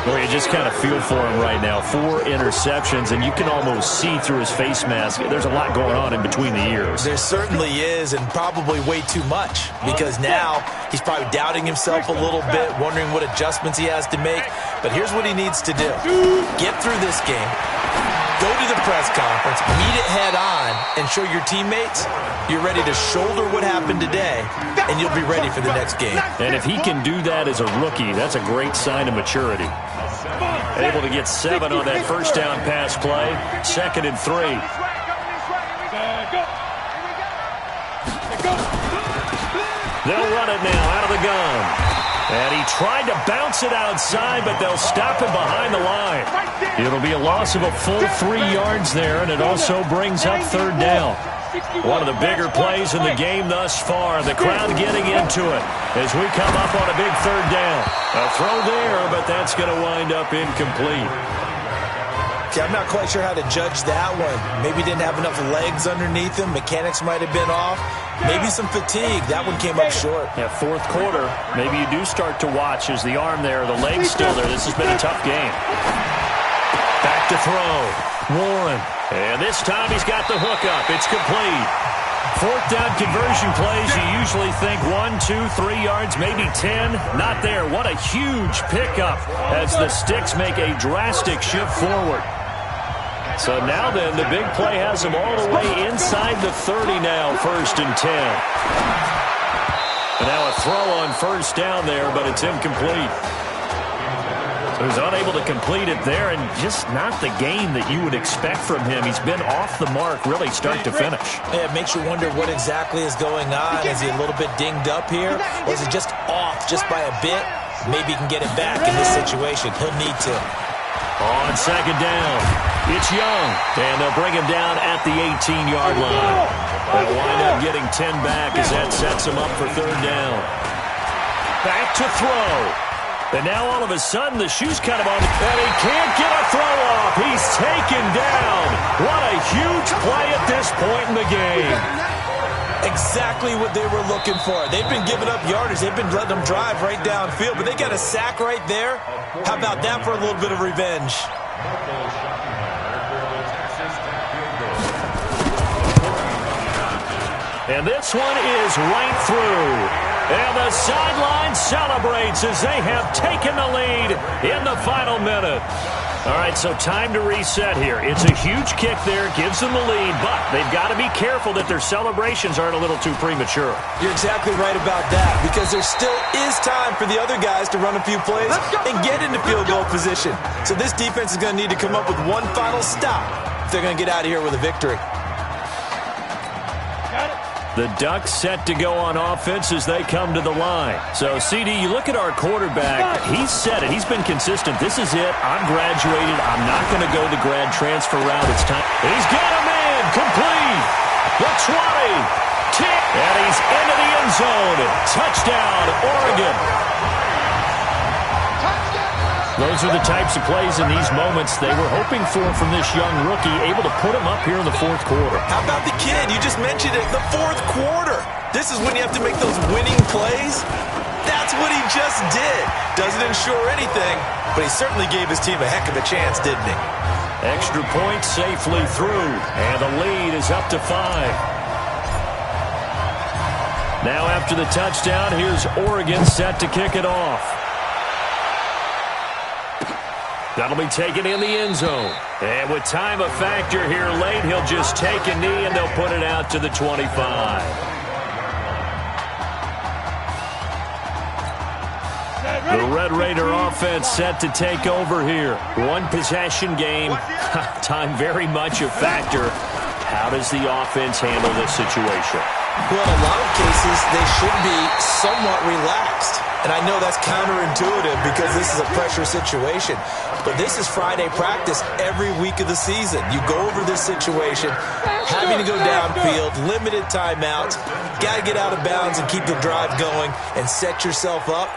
Well, you just kind of feel for him right now. 4 interceptions, and you can almost see through his face mask. There's a lot going on in between the ears. There certainly is, and probably way too much, because now he's probably doubting himself a little bit, wondering what adjustments he has to make. But here's what he needs to do. Get through this game, go to the press conference, meet it head on, and show your teammates you're ready to shoulder what happened today, and you'll be ready for the next game. And if he can do that as a rookie, that's a great sign of maturity. Able to get 7 on that first down pass play. 2nd and 3. They'll run it now out of the gun. And he tried to bounce it outside, but they'll stop him behind the line. It'll be a loss of a full 3 yards there, and it also brings up 3rd down. One of the bigger plays in the game thus far. The crowd getting into it as we come up on a big 3rd down. A throw there, but that's going to wind up incomplete. Okay, I'm not quite sure how to judge that one. Maybe didn't have enough legs underneath him. Mechanics might have been off. Maybe some fatigue. That one came up short. Yeah, 4th quarter, maybe you do start to watch as the arm there, the leg's still there. This has been a tough game. Back to throw. Warren. And this time he's got the hook up. It's complete. 4th down conversion plays, you usually think 1, 2, 3 yards, maybe 10. Not there. What a huge pickup as the Sticks make a drastic shift forward. So now then, the big play has them all the way inside the 30 now, 1st and 10. And now a throw on 1st down there, but it's incomplete. So he's unable to complete it there, and just not the game that you would expect from him. He's been off the mark, really, start to finish. Yeah, it makes you wonder what exactly is going on. Is he a little bit dinged up here? Or is he just off just by a bit? Maybe he can get it back in this situation. He'll need to. On 2nd down, it's Young, and they'll bring him down at the 18-yard line. They'll wind up getting 10 back as that sets him up for 3rd down. Back to throw. And now all of a sudden the shoe's kind of on, and he can't get a throw off. He's taken down. What a huge play at this point in the game. Exactly what they were looking for. They've been giving up yardage. They've been letting them drive right downfield, but they got a sack right there. How about that for a little bit of revenge? And this one is right through. And the sideline celebrates as they have taken the lead in the final minute. All right, so time to reset here. It's a huge kick there, gives them the lead, but they've got to be careful that their celebrations aren't a little too premature. You're exactly right about that, because there still is time for the other guys to run a few plays and get into field goal position. So this defense is going to need to come up with one final stop if they're going to get out of here with a victory. The Ducks set to go on offense as they come to the line. So, CD, you look at our quarterback. He's said it. He's been consistent. This is it. I'm graduated. I'm not going to go the grad transfer route. It's time. He's got him in. Complete. The 20. And he's into the end zone. Touchdown, Oregon. Those are the types of plays in these moments they were hoping for from this young rookie, able to put him up here in the 4th quarter. How about the kid? You just mentioned it, the 4th quarter. This is when you have to make those winning plays. That's what he just did. Doesn't ensure anything, but he certainly gave his team a heck of a chance, didn't he? Extra point safely through, and the lead is up to 5. Now after the touchdown, here's Oregon set to kick it off. That'll be taken in the end zone. And with time a factor here late, he'll just take a knee and they'll put it out to the 25. The Red Raider offense set to take over here. One possession game. Time very much a factor. How does the offense handle this situation? Well, in a lot of cases, they should be somewhat relaxed. And I know that's counterintuitive because this is a pressure situation. But this is Friday practice every week of the season. You go over this situation, having to go downfield, limited timeouts, got to get out of bounds and keep the drive going and set yourself up.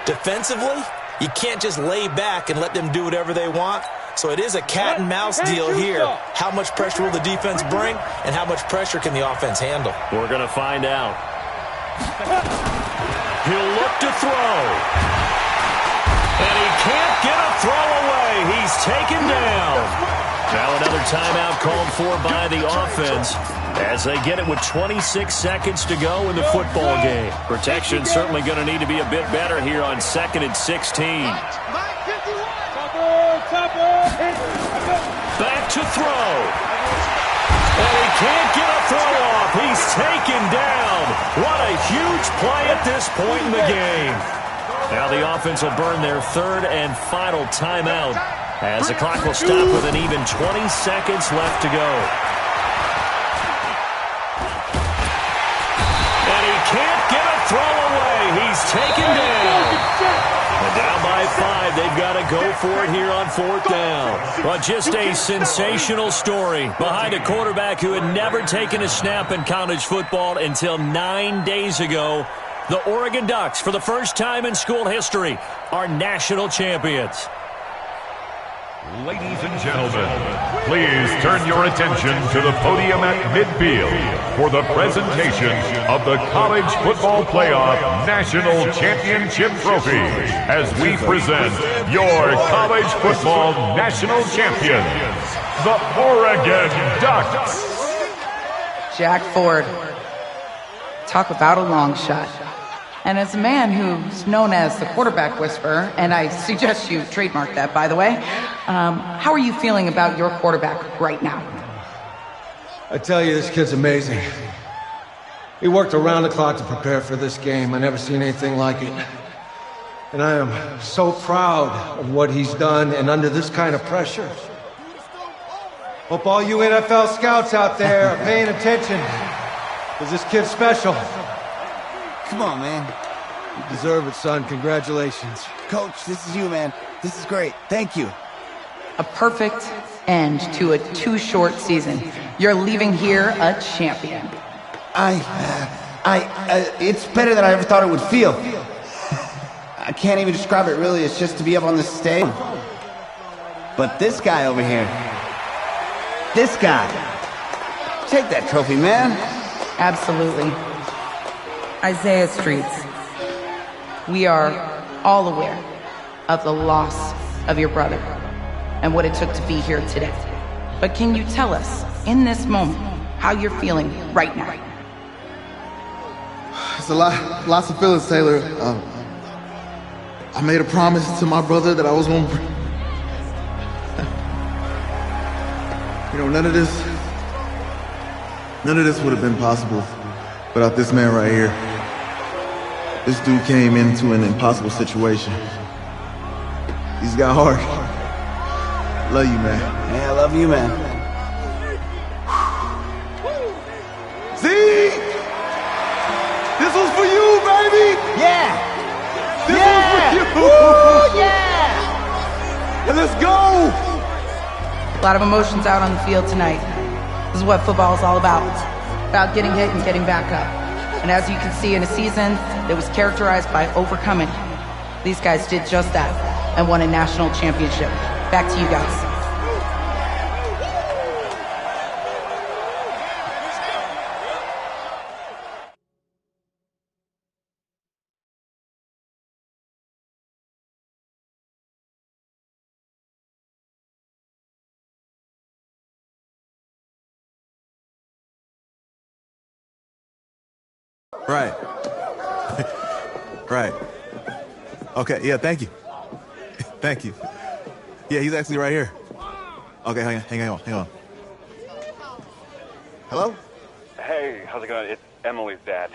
Defensively, you can't just lay back and let them do whatever they want. So it is a cat and mouse deal here. How much pressure will the defense bring, and how much pressure can the offense handle? We're going to find out. He'll look to throw. And he can't get a throw away. He's taken down. Now another timeout called for by the offense as they get it with 26 seconds to go in the football game. Protection certainly going to need to be a bit better here on 2nd and 16. Back to throw. And he can't get a throw off. He's taken down. What a huge play at this point in the game. Now the offense will burn their 3rd and final timeout as the clock will stop with an even 20 seconds left to go. And he can't get a throw away. He's taken down. And down by 5, they've got to go for it here on 4th down. Well, just a sensational story behind a quarterback who had never taken a snap in college football until 9 days ago. The Oregon Ducks, for the first time in school history, are national champions. Ladies and gentlemen, please turn your attention to the podium at midfield for the presentation of the College Football Playoff National Championship Trophy as we present your college football national champions, the Oregon Ducks. Jack Ford. Talk about a long shot. And as a man who's known as the quarterback whisperer, and I suggest you trademark that, by the way, how are you feeling about your quarterback right now? I tell you, this kid's amazing. He worked around the clock to prepare for this game. I never seen anything like it. And I am so proud of what he's done and under this kind of pressure. Hope all you NFL scouts out there are paying attention, because this kid's special. Come on, man. You deserve it, son. Congratulations. Coach, this is you, man. This is great. Thank you. A perfect end to a too short season. You're leaving here a champion. It's better than I ever thought it would feel. I can't even describe it, really. It's just to be up on the stage. But this guy over here, this guy, take that trophy, man. Absolutely. Isaiah Streets, we are all aware of the loss of your brother and what it took to be here today. But can you tell us, in this moment, how you're feeling right now? It's lots of feelings, Taylor. I made a promise to my brother that I was going to... none of this would have been possible without this man right here. This dude came into an impossible situation. He's got heart. Love you, man. Yeah, I love you, man. See? This was for you, baby! Yeah! This was for you! Woo, yeah! And let's go! A lot of emotions out on the field tonight. This is what football is all about. About getting hit and getting back up. And as you can see, in a season that was characterized by overcoming, these guys did just that and won a national championship. Back to you guys. Right. Right. Okay, yeah, thank you. Thank you. Yeah, he's actually right here. Okay, hang on. Hello? Hey, how's it going? It's Emily's dad.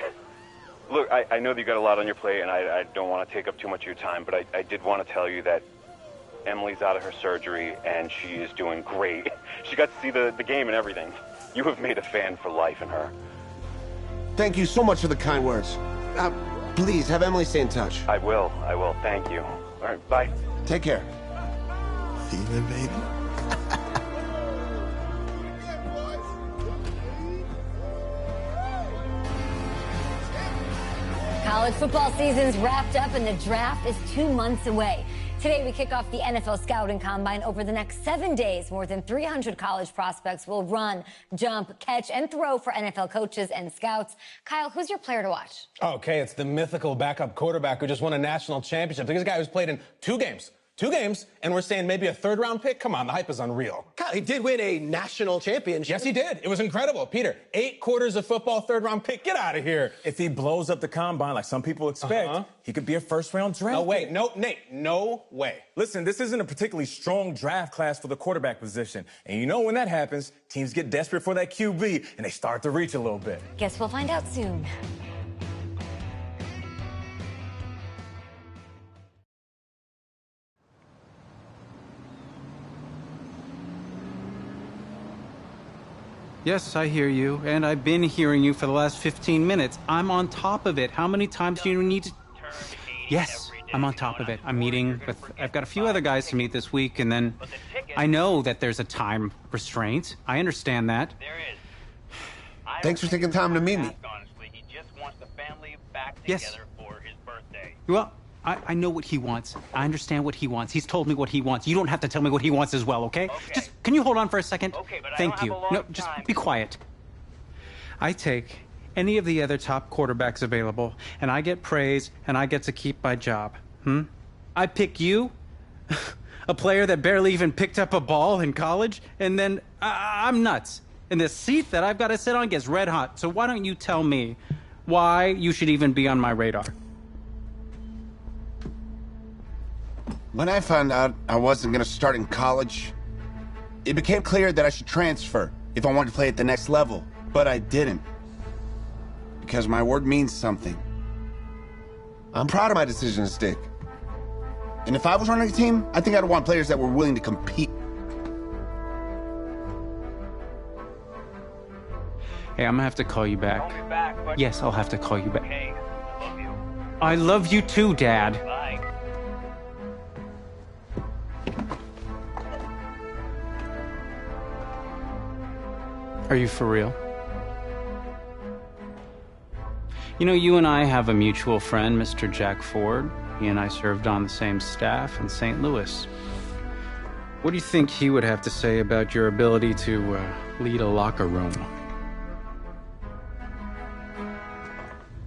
Look, I know that you got a lot on your plate, and I don't want to take up too much of your time, but I did want to tell you that Emily's out of her surgery, and she is doing great. She got to see the game and everything. You have made a fan for life in her. Thank you so much for the kind words. Please, have Emily stay in touch. I will. Thank you. All right, bye. Take care. Even, baby. College football season's wrapped up and the draft is 2 months away. Today, we kick off the NFL Scouting Combine. Over the next 7 days, more than 300 college prospects will run, jump, catch, and throw for NFL coaches and scouts. Kyle, who's your player to watch? Okay, it's the mythical backup quarterback who just won a national championship. He's a guy who's played in two games, and we're saying maybe a third-round pick? Come on, the hype is unreal. Kyle, he did win a national championship. Yes, he did. It was incredible. Peter, 8 quarters of football, third-round pick. Get out of here. If he blows up the combine like some people expect, he could be a first-round draft No way. No, Nate, no way. Listen, this isn't a particularly strong draft class for the quarterback position. And you know when that happens, teams get desperate for that QB, and they start to reach a little bit. Guess we'll find out soon. Yes, I hear you, and I've been hearing you for the last 15 minutes. I'm on top of it. How many times do you need to... Yes, I'm on top of it. I'm meeting with... I've got a few other guys to meet this week, and then... I know that there's a time restraint. I understand that. Thanks for taking time to meet me. Yes. Well, I know what he wants. I understand what he wants. He's told me what he wants. You don't have to tell me what he wants as well, okay? Just, can you hold on for a second? Thank you. No, just be quiet. I take any of the other top quarterbacks available, and I get praise, and I get to keep my job. I pick you, a player that barely even picked up a ball in college, and then I'm nuts. And the seat that I've got to sit on gets red hot. So why don't you tell me why you should even be on my radar? When I found out I wasn't going to start in college, it became clear that I should transfer if I wanted to play at the next level. But I didn't. Because my word means something. I'm proud of my decision to stick. And if I was running a team, I think I'd want players that were willing to compete. Hey, I'm gonna have to call you back. Call me back, but... Yes, I'll have to call you back. Okay, I love you. I love you too, Dad. Bye. Are you for real? You know, you and I have a mutual friend, Mr. Jack Ford. He and I served on the same staff in St. Louis. What do you think he would have to say about your ability to lead a locker room?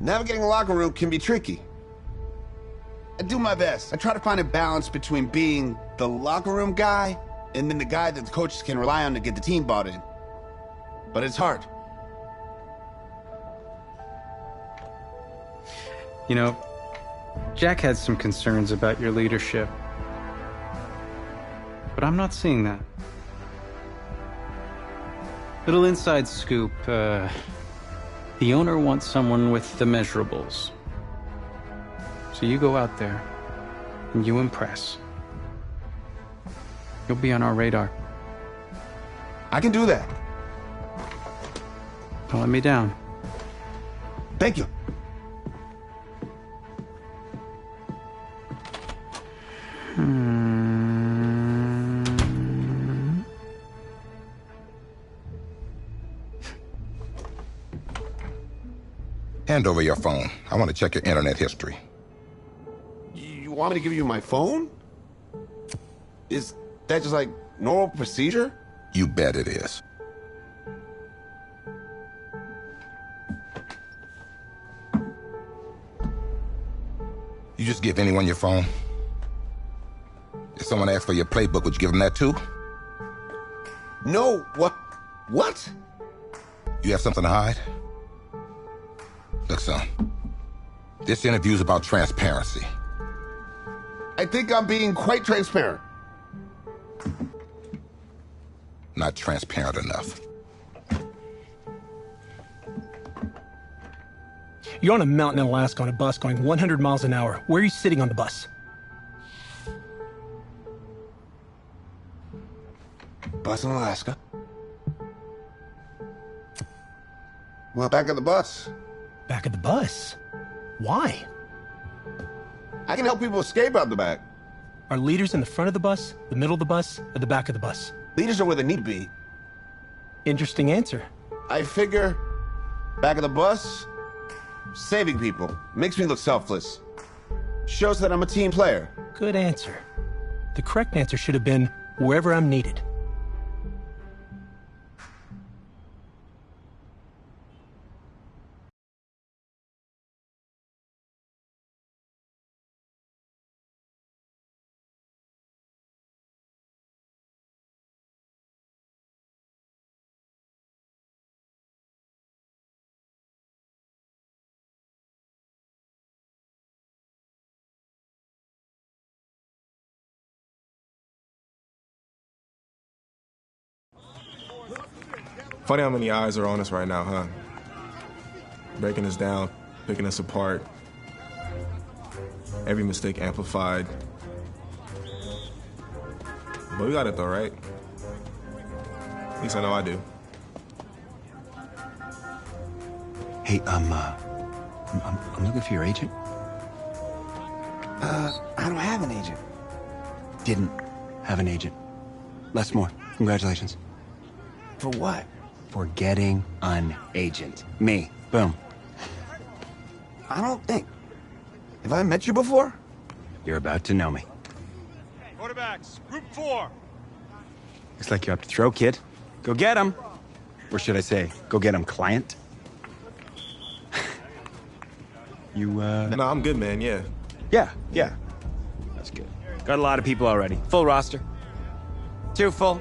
Navigating a locker room can be tricky. I do my best. I try to find a balance between being the locker room guy and then the guy that the coaches can rely on to get the team bought in. But it's hard. You know, Jack had some concerns about your leadership. But I'm not seeing that. Little inside scoop, the owner wants someone with the measurables. So you go out there, and you impress. You'll be on our radar. I can do that. Don't let me down. Thank you. Hand over your phone. I want to check your internet history. You want me to give you my phone? Is that just like normal procedure? You bet it is. You just give anyone your phone? If someone asks for your playbook, would you give them that too? No, what? You have something to hide? Look, son, this interview's about transparency. I think I'm being quite transparent. Not transparent enough. You're on a mountain in Alaska on a bus going 100 miles an hour. Where are you sitting on the bus? Bus in Alaska? Well, back of the bus. Back of the bus? Why? I can help people escape out the back. Are leaders in the front of the bus, the middle of the bus, or the back of the bus? Leaders are where they need to be. Interesting answer. I figure back of the bus, saving people. Makes me look selfless. Shows that I'm a team player. Good answer. The correct answer should have been wherever I'm needed. Funny how many eyes are on us right now, huh? Breaking us down, picking us apart. Every mistake amplified. But we got it though, right? At least I know I do. Hey, I'm looking for your agent. I don't have an agent. Didn't have an agent. Less more. Congratulations. For what? For getting an agent. Me. Boom. I don't think. Have I met you before? You're about to know me. Quarterbacks, group 4. Looks like you're up to throw, kid. Go get him. Or should I say, go get him, client? You, No, I'm good, man, yeah. Yeah. That's good. Got a lot of people already. Full roster. 2 full.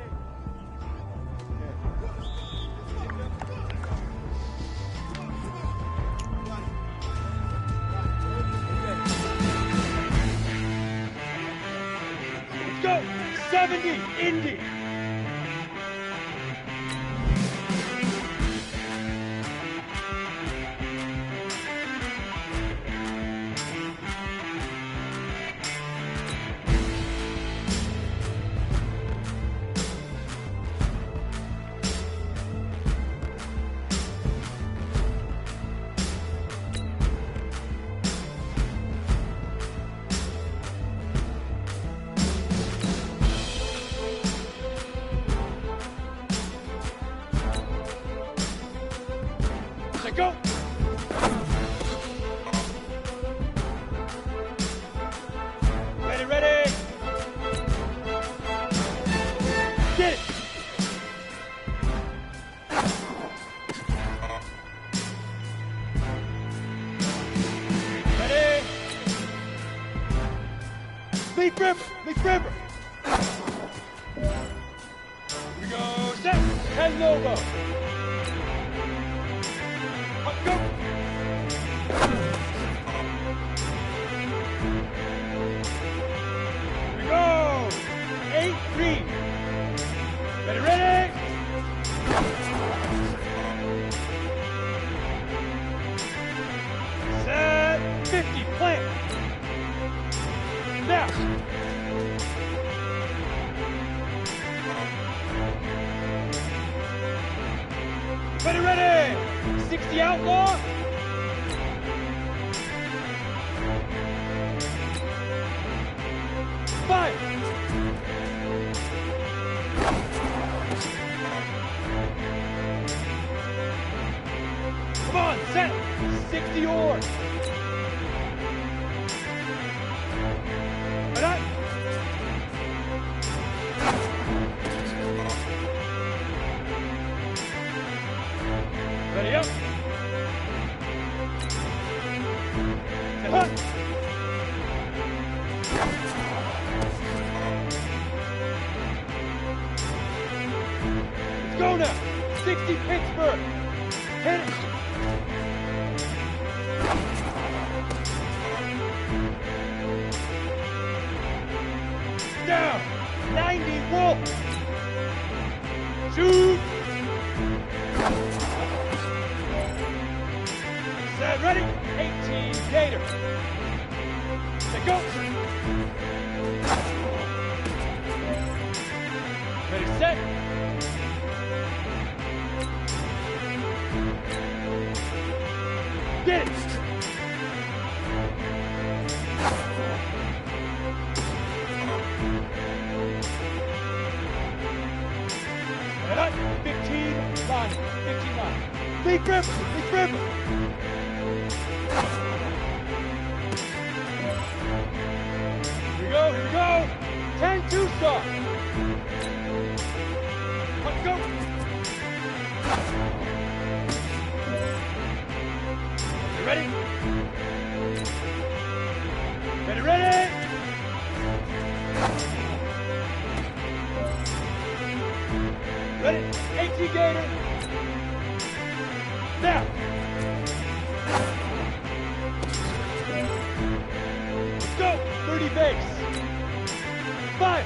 Let's go! 70, Indy! Go! Ready! Get it! Ready! Leaf River! Here we go, set! Head logo! Go! Here we go! 8-3. Ready? Set 50, plant. Now. Ready? 60 outlaw. Five. Come on, set. 60 or. Ready? Ready up. Huh. Let's go now. 60 Pittsburgh. Hit it. Down. 90 Wolf. Shoot. Set, ready? 18 Gator. Set, go. Ready, set. Get it. Set up. 15 line. 15 line. Leaf River. Here we go. 10-2. Let's go. You ready? Ready, ready! Ready? 18 Gator. Now. Let's go. 30 base. 5.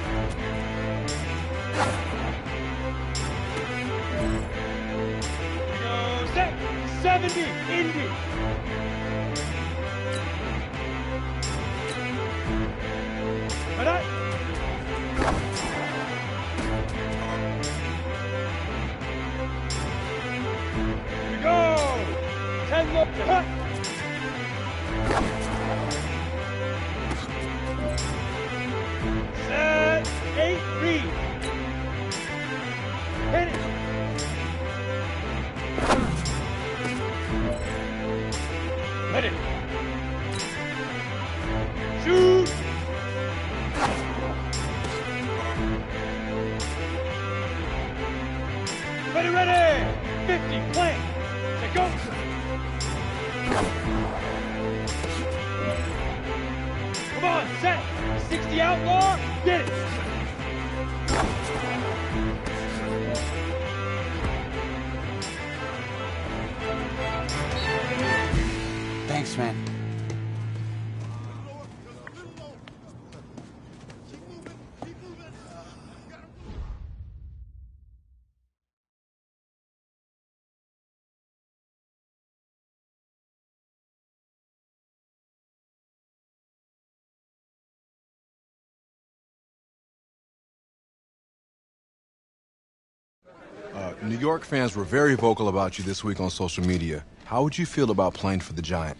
Go set. 70 Indy. But I. Here we go. 10 look. Set. 8 read. Hit it. Hit it. Shoot. Ready, ready. 50, plant. Say go. Come on, set. 60 outlaw. Get it. Thanks, man. New York fans were very vocal about you this week on social media. How would you feel about playing for the Giant?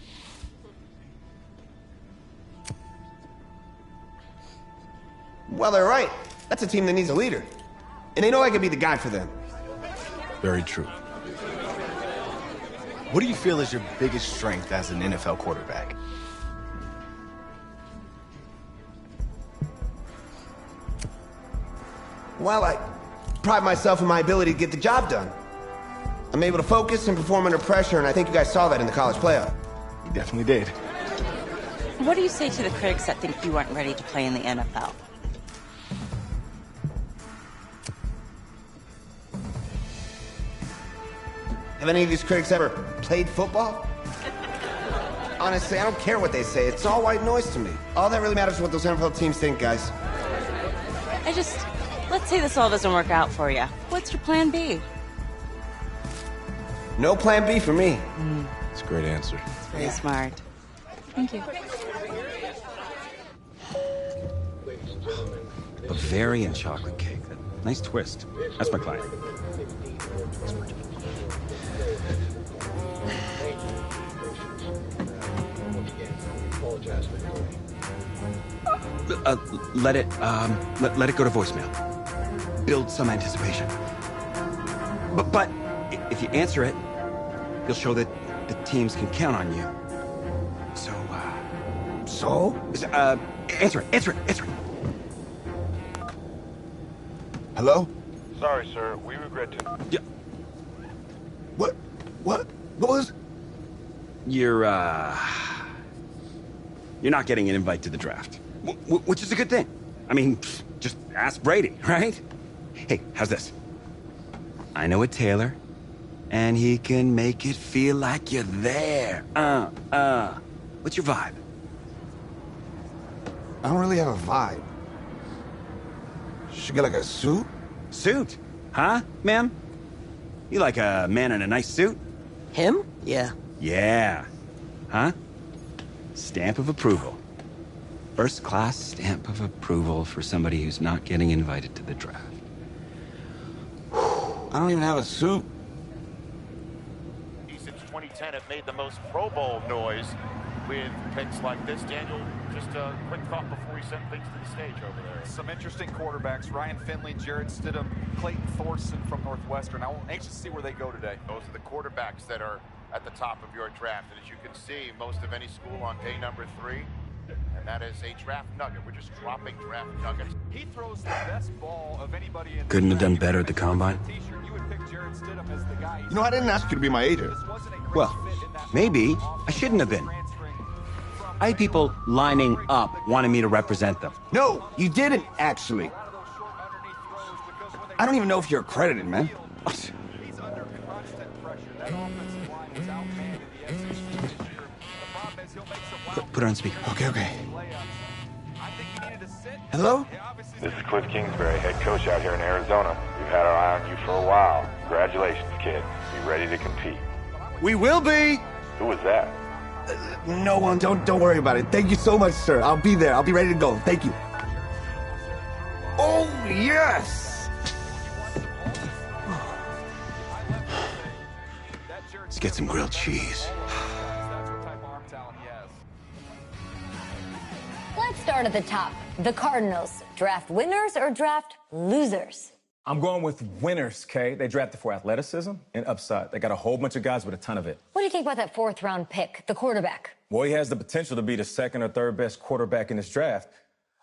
Well, they're right. That's a team that needs a leader. And they know I could be the guy for them. Very true. What do you feel is your biggest strength as an NFL quarterback? Well, I pride myself in my ability to get the job done. I'm able to focus and perform under pressure, and I think you guys saw that in the college playoff. You definitely did. What do you say to the critics that think you weren't ready to play in the NFL? Have any of these critics ever played football? Honestly, I don't care what they say. It's all white noise to me. All that really matters is what those NFL teams think, guys. Let's say this all doesn't work out for you. What's your plan B? No plan B for me. That's a great answer. It's very smart. Thank you. Bavarian chocolate cake. Nice twist. That's my client. Let it go to voicemail. Build some anticipation. But if you answer it, you'll show that the teams can count on you. So, answer it. Hello? Sorry, sir. We regret to... Yeah. What was? You're not getting an invite to the draft. Which is a good thing. I mean, just ask Brady, right? Hey, how's this? I know a tailor, and he can make it feel like you're there. What's your vibe? I don't really have a vibe. Should get like a suit? Suit? Huh, ma'am? You like a man in a nice suit? Him? Yeah. Yeah. Huh? Stamp of approval. First class stamp of approval for somebody who's not getting invited to the draft. I don't even have a suit. Since 2010 have made the most Pro Bowl noise with picks like this. Daniel, just a quick thought before we send things to the stage over there. Some interesting quarterbacks. Ryan Finley, Jarrett Stidham, Clayton Thorson from Northwestern. I'm anxious to see where they go today. Those are the quarterbacks that are at the top of your draft. And as you can see, most of any school on day number 3. And that is a draft nugget. We're just dropping draft nuggets. He throws the best ball of anybody in Couldn't have done better at the combine. You know, I didn't ask you to be my agent. Well, maybe I shouldn't have been. I had people lining up wanting me to represent them. No, you didn't, actually. I don't even know if you're accredited, man. Put her on speaker. Okay. Hello? This is Cliff Kingsbury, head coach out here in Arizona. We've had our eye on you for a while. Congratulations, kid. Be ready to compete. We will be! Who was that? No one, don't worry about it. Thank you so much, sir. I'll be there. I'll be ready to go. Thank you. Oh, yes! Let's get some grilled cheese. Let's start at the top. The Cardinals, draft winners or draft losers? I'm going with winners, Kay. They drafted for athleticism and upside. They got a whole bunch of guys with a ton of it. What do you think about that 4th-round pick, the quarterback? Well, he has the potential to be the 2nd or 3rd best quarterback in this draft.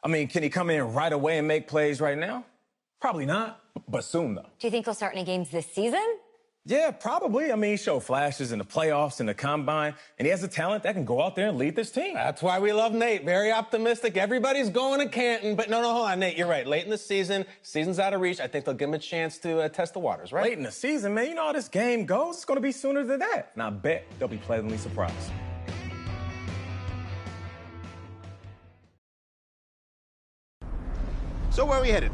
I mean, can he come in right away and make plays right now? Probably not, but soon, though. Do you think he'll start any games this season? Yeah, probably. I mean, he showed flashes in the playoffs and the combine, and he has the talent that can go out there and lead this team. That's why we love Nate. Very optimistic. Everybody's going to Canton. But no, hold on, Nate. You're right. Late in the season's out of reach. I think they'll give him a chance to test the waters, right? Late in the season, man. You know how this game goes. It's going to be sooner than that. And I bet they'll be pleasantly surprised. So where are we headed?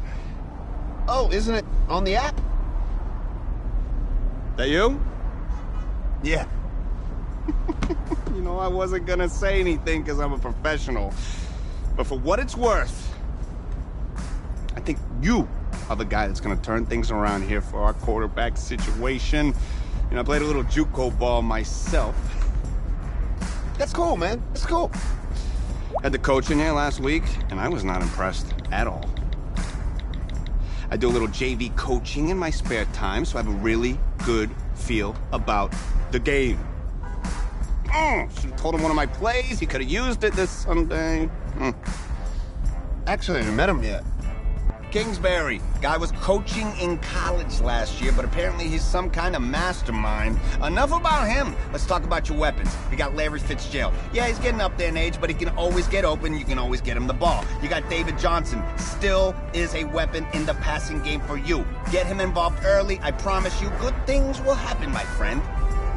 Oh, isn't it on the app? That you? Yeah. You know, I wasn't gonna say anything because I'm a professional. But for what it's worth, I think you are the guy that's gonna turn things around here for our quarterback situation. You know, I played a little JUCO ball myself. That's cool, man. That's cool. Had the coach in here last week, and I was not impressed at all. I do a little JV coaching in my spare time, so I have a really good feel about the game. Should have told him one of my plays. He could have used it this Sunday. Actually, I haven't met him yet. Kingsbury. Guy was coaching in college last year, but apparently he's some kind of mastermind. Enough about him. Let's talk about your weapons. You got Larry Fitzgerald. Yeah, he's getting up there in age, but he can always get open. You can always get him the ball. You got David Johnson. Still is a weapon in the passing game for you. Get him involved early. I promise you, good things will happen, my friend.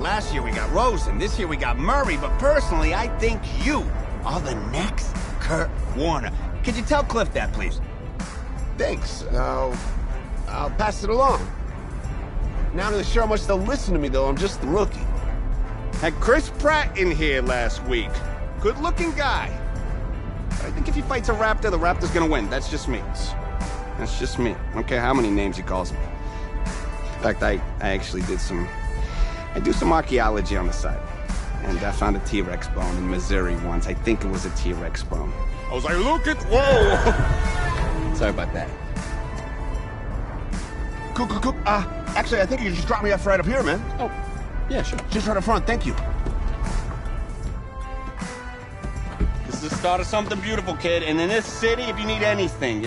Last year we got Rosen. This year we got Murray. But personally, I think you are the next Kurt Warner. Could you tell Cliff that, please? Thanks. I'll pass it along. Not really sure how much they'll listen to me, though. I'm just the rookie. Had Chris Pratt in here last week. Good-looking guy. But I think if he fights a Raptor, the Raptor's gonna win. That's just me. That's just me. I don't care how many names he calls me. In fact, I actually did I do some archaeology on the side. And I found a T-Rex bone in Missouri once. I think it was a T-Rex bone. I was like, look at, whoa! Sorry about that. Cool. Actually, I think you just dropped me off right up here, man. Oh, yeah, sure. Just right up front, thank you. This is the start of something beautiful, kid. And in this city, if you need anything,